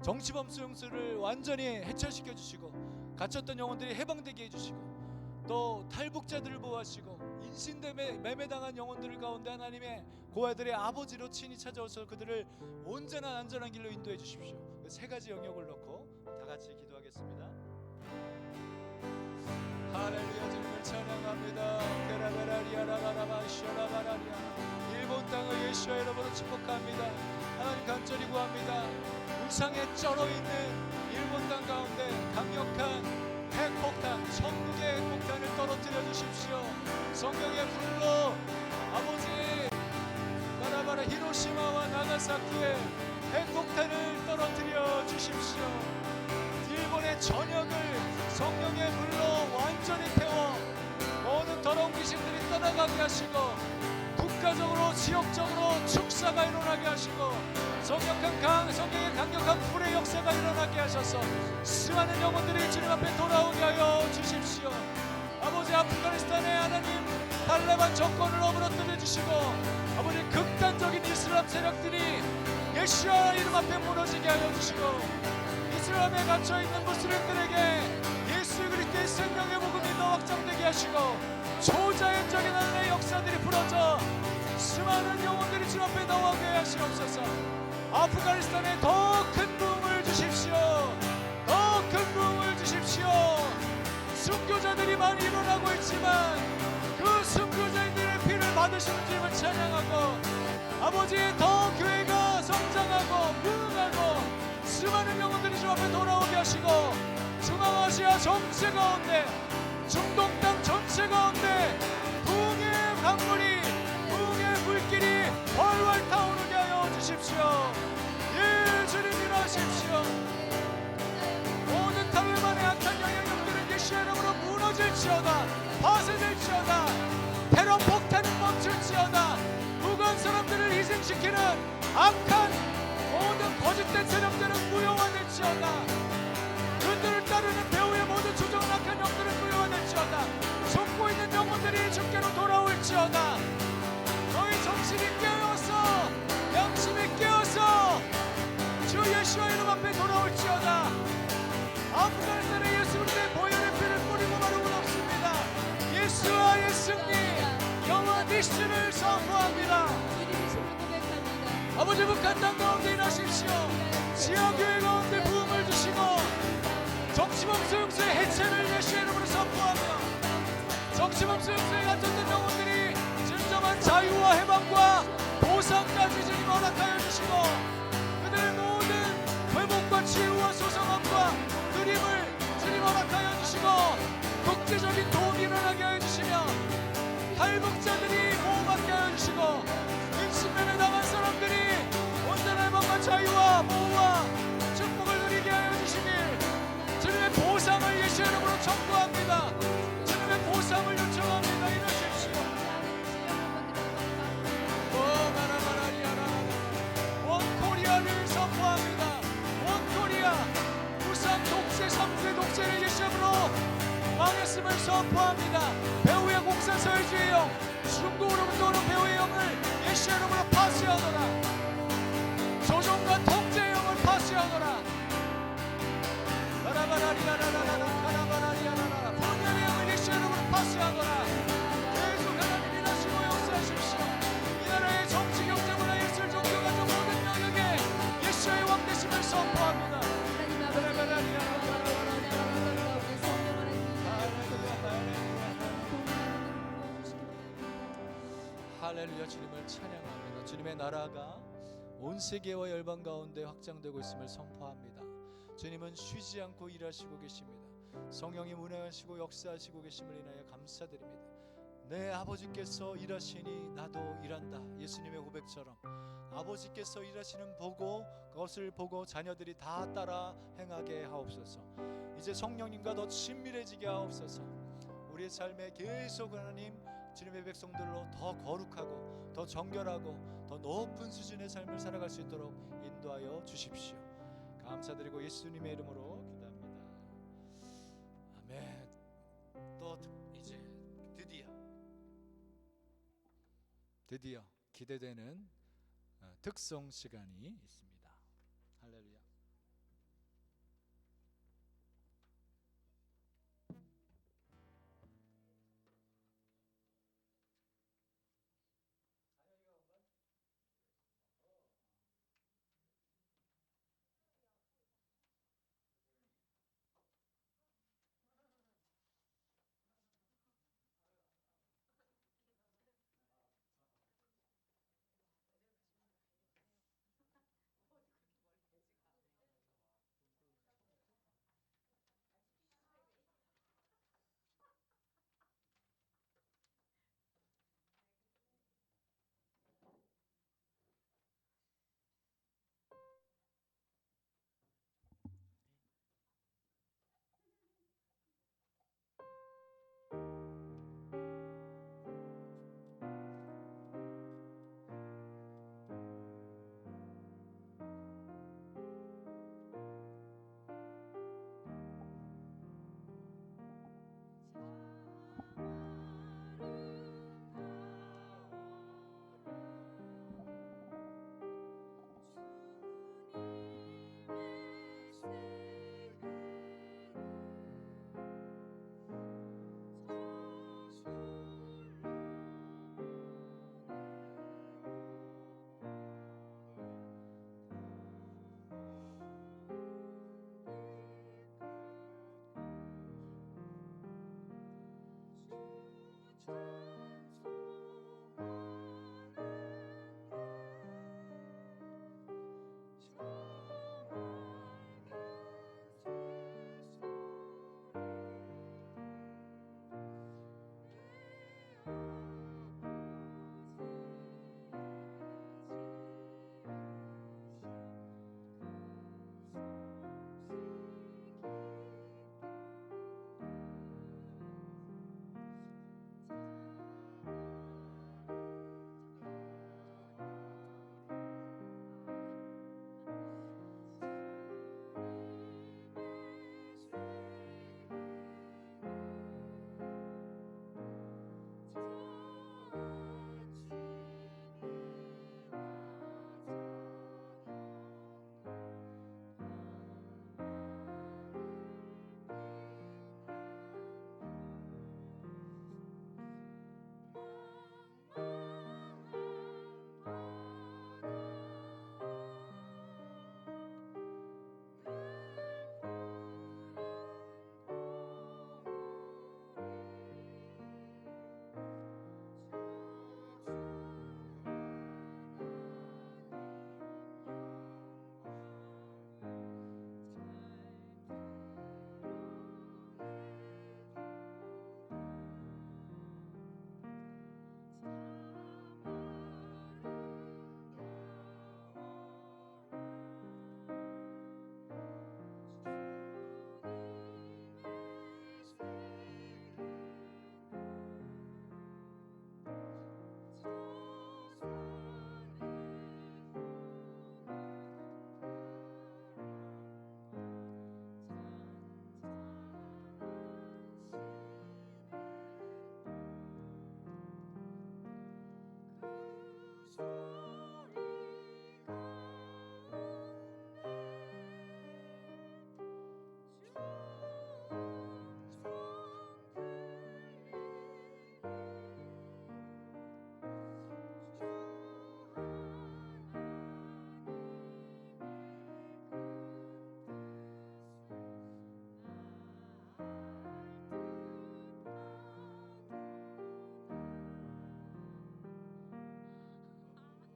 정치범 수용소를 완전히 해체시켜 주시고 갇혔던 영혼들이 해방되게 해주시고 또 탈북자들을 보호하시고 인신대매 매매당한 영혼들 가운데 하나님의 고아들의 아버지로 친히 찾아오셔서 그들을 온전한 안전한 길로 인도해 주십시오. 세 가지 영역을 놓고 다 같이 기도하겠습니다. 할렐루야. 주님을 찬양합니다. 일본 땅을 예수의 이름으로 축복합니다. 하나님 간절히 구합니다. 우상에 쩔어 있는 일본 땅 가운데 강력한 핵폭탄, 천국의 핵폭탄을 떨어뜨려 주십시오. 성령의 불로 아버지 바라바라 히로시마와 나가사키에 핵폭탄을 떨어뜨려 주십시오. 일본의 전역을 성령의 불로 완전히 태워 모든 더러운 귀신들이 떠나가게 하시고 국가적으로 지역적으로 축사가 일어나게 하시고 성령의 강력한 불의 역사가 일어나게 하셔서 수많은 영혼들이 주님 앞에 돌아오게 하여 주십시오. 아버지 아프가니스탄의 하나님 탈레반 정권을 어무러뜨려 주시고 아버지 극단적인 이슬람 세력들이 예수와 이름 앞에 무너지게 하여 주시고 이슬람에 갇혀있는 무슬림들에게 예수 그리스도의 생명의 복음이 더 확장되게 하시고 초자연적인 하나님의 역사들이 부러져 수많은 영혼들이 주 앞에 나오게 하시옵소서. 아프가니스탄에 더 큰 부흥을 주십시오. 더 큰 부흥을 주십시오. 순교자들이 많이 일어나고 있지만 그 순교자들의 피를 받으시는 주님을 찬양하고 아버지 더 교회가 성장하고 부흥하고 수많은 영혼들이 주 앞에 돌아오게 하시고 중앙아시아 전체 가운데 중동 땅 전체 가운데 부흥의 강물이 부흥의 물길이 훨훨 타오르게 하여 주십시오. 예 주님 일하십시오. 모든 탈레반의 악한 영향력들은 예수의 이름으로 무너질지어다. 파쇄될지어다. 테러 폭탄이 멈출지어다. 무관 사람들을 희생시키는 악한 모든 거짓된 세력들은 무효화될지어다. 그들을 따르는 배후의 모든 조정한 악한 영들은 무효화될지어다. 속고 있는 영혼들이 주께로 돌아올지어다. 너희 정신이 깨어서 양심이 깨어서 주 예수와 이름 앞에 돌아올지어다. 아프가니스탄의 예수 그리스도의 보혈의 피를 뿌리고 마르고 없습니다. 예수와의 승리 영원 이슈를 선포합니다. 아버지 북한 땅 가운데 일하십시오. 지하교회 가운데 부흥을 주시고 정치범수 용수의 해체를 예수의 이름으로 선포하며 정치범수 용수에 갇혔던 영혼들이 진정한 자유와 해방과 보상까지 주님 허락하여 주시고 그들의 모든 회복과 치유와 소성함과 그림을 주님 허락하여 주시고 국제적인 도움이 일어나게 하여 주시며 탈북자들이 보호받게 하여 주시고 인신면에 당한 사람들이 온전한 해방과 자유와 보호와 축복을 누리게 하여 주시길 주님의 보상을 예수의 이름으로 청구합니다. 주님의 보상을 요청합니다. 이러십시오. 원코리아를 선포합니다. 원코리아 부산 독재 3대 독재를 예수의 이름으로 망했음을 선포합니다. 배후의 공산사회주의 영 중국으로부터 오는 배후의 영을 예수의 이름으로 파쇄하노라. 조종과 통제의 영을 파쇄하노라. 바라바라리아라라라 바라바라리아라라 분열의 영을 예수의 이름으로 파쇄하노라. 계속 하나님 일하시고 역사하십시오. 이 나라의 정치 경제 문화 예술 종교 가정 모든 영역에 예수의 왕되심을 선포합니다. 바라바라리아라라 할렐루야. 주님을 찬양합니다. 주님의 나라가 온 세계와 열방 가운데 확장되고 있음을 선포합니다. 주님은 쉬지 않고 일하시고 계십니다. 성령이 운행하시고 역사하시고 계심을 인하여 감사드립니다. 내 아버지께서 일하시니 나도 일한다. 예수님의 고백처럼 아버지께서 일하시는 보고 그것을 보고 자녀들이 다 따라 행하게 하옵소서. 이제 성령님과 더 친밀해지게 하옵소서. 우리의 삶에 계속 하나님 주님의 백성들로 더 거룩하고 더 정결하고 더 높은 수준의 삶을 살아갈 수 있도록 인도하여 주십시오. 감사드리고 예수님의 이름으로 기도합니다. 아멘. 또 이제 드디어 기대되는 특송 시간이 있습니다. 할렐루야.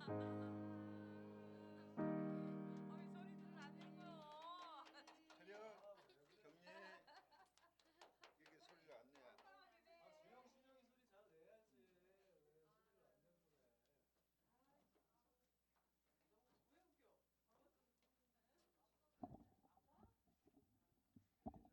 왜 소리들을 안 내고요? 그래요 경례 이렇게 소리를 안 내야 주영 신영이 소리 잘 내야지. 왜 소리를 안 내고 그래? 왜 웃겨?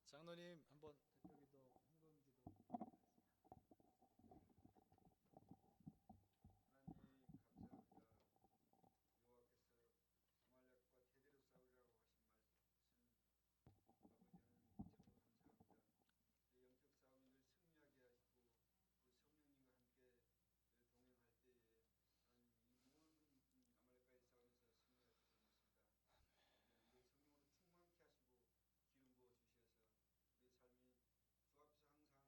장로님 한번 대표기도 헌금기도. 하나님 감사합니다. 여호와께서 아말렉과 대대로 싸우리라고 하신 말씀 아버지는 참으로 감사합니다. 이 영적 싸움이 늘 승리하게 하시고 그 성령님과 함께 늘 동행할 때에 하나님 이 모든 아말렉과의 싸움에서 승리할 줄을 믿습니다.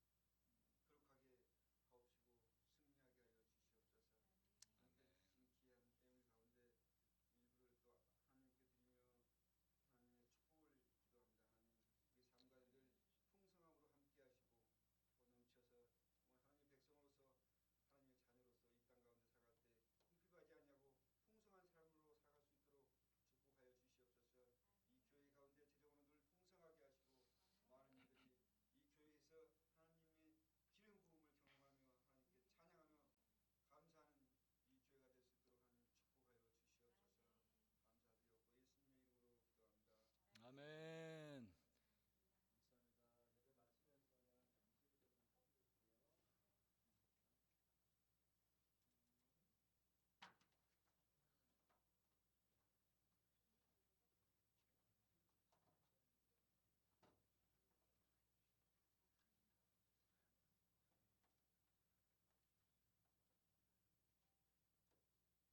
아버지는 늘 성령으로 충만케 하시고 기름 부어 주셔서 우리 삶이 주 앞에서 항상 거룩하게 하옵시고 승리하게 하여 주시옵소서. 하나님께 주신 귀한 예물 가운데 일부를 또 하나님께 드리며 하나님의 축복을 기도합니다. 하나님 우리 삶 가운데 늘 풍성함으로 함께 하시고 또 넘쳐서 정말 하나님의 백성으로서 하나님의 자녀로서 이 땅 가운데 살아갈 때 궁핍하지 않냐고 풍성한 삶으로 살아갈 수 있도록 축복하여 주시옵소서. 이 교회 가운데 재정으로 늘 풍성하게 하시고 많은 이들이 이 교회에서 하나님의 기름 부음을 경험하며 하나님께 찬양하며 감사하는 이 교회가 될 수 있도록 하나님 축복하여 주시옵소서. 감사드렸고 예수님의 이름으로 기도합니다. 아멘.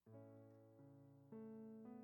감사합니다. 예배 마치면서는 잠시기도 좀 해드릴게요.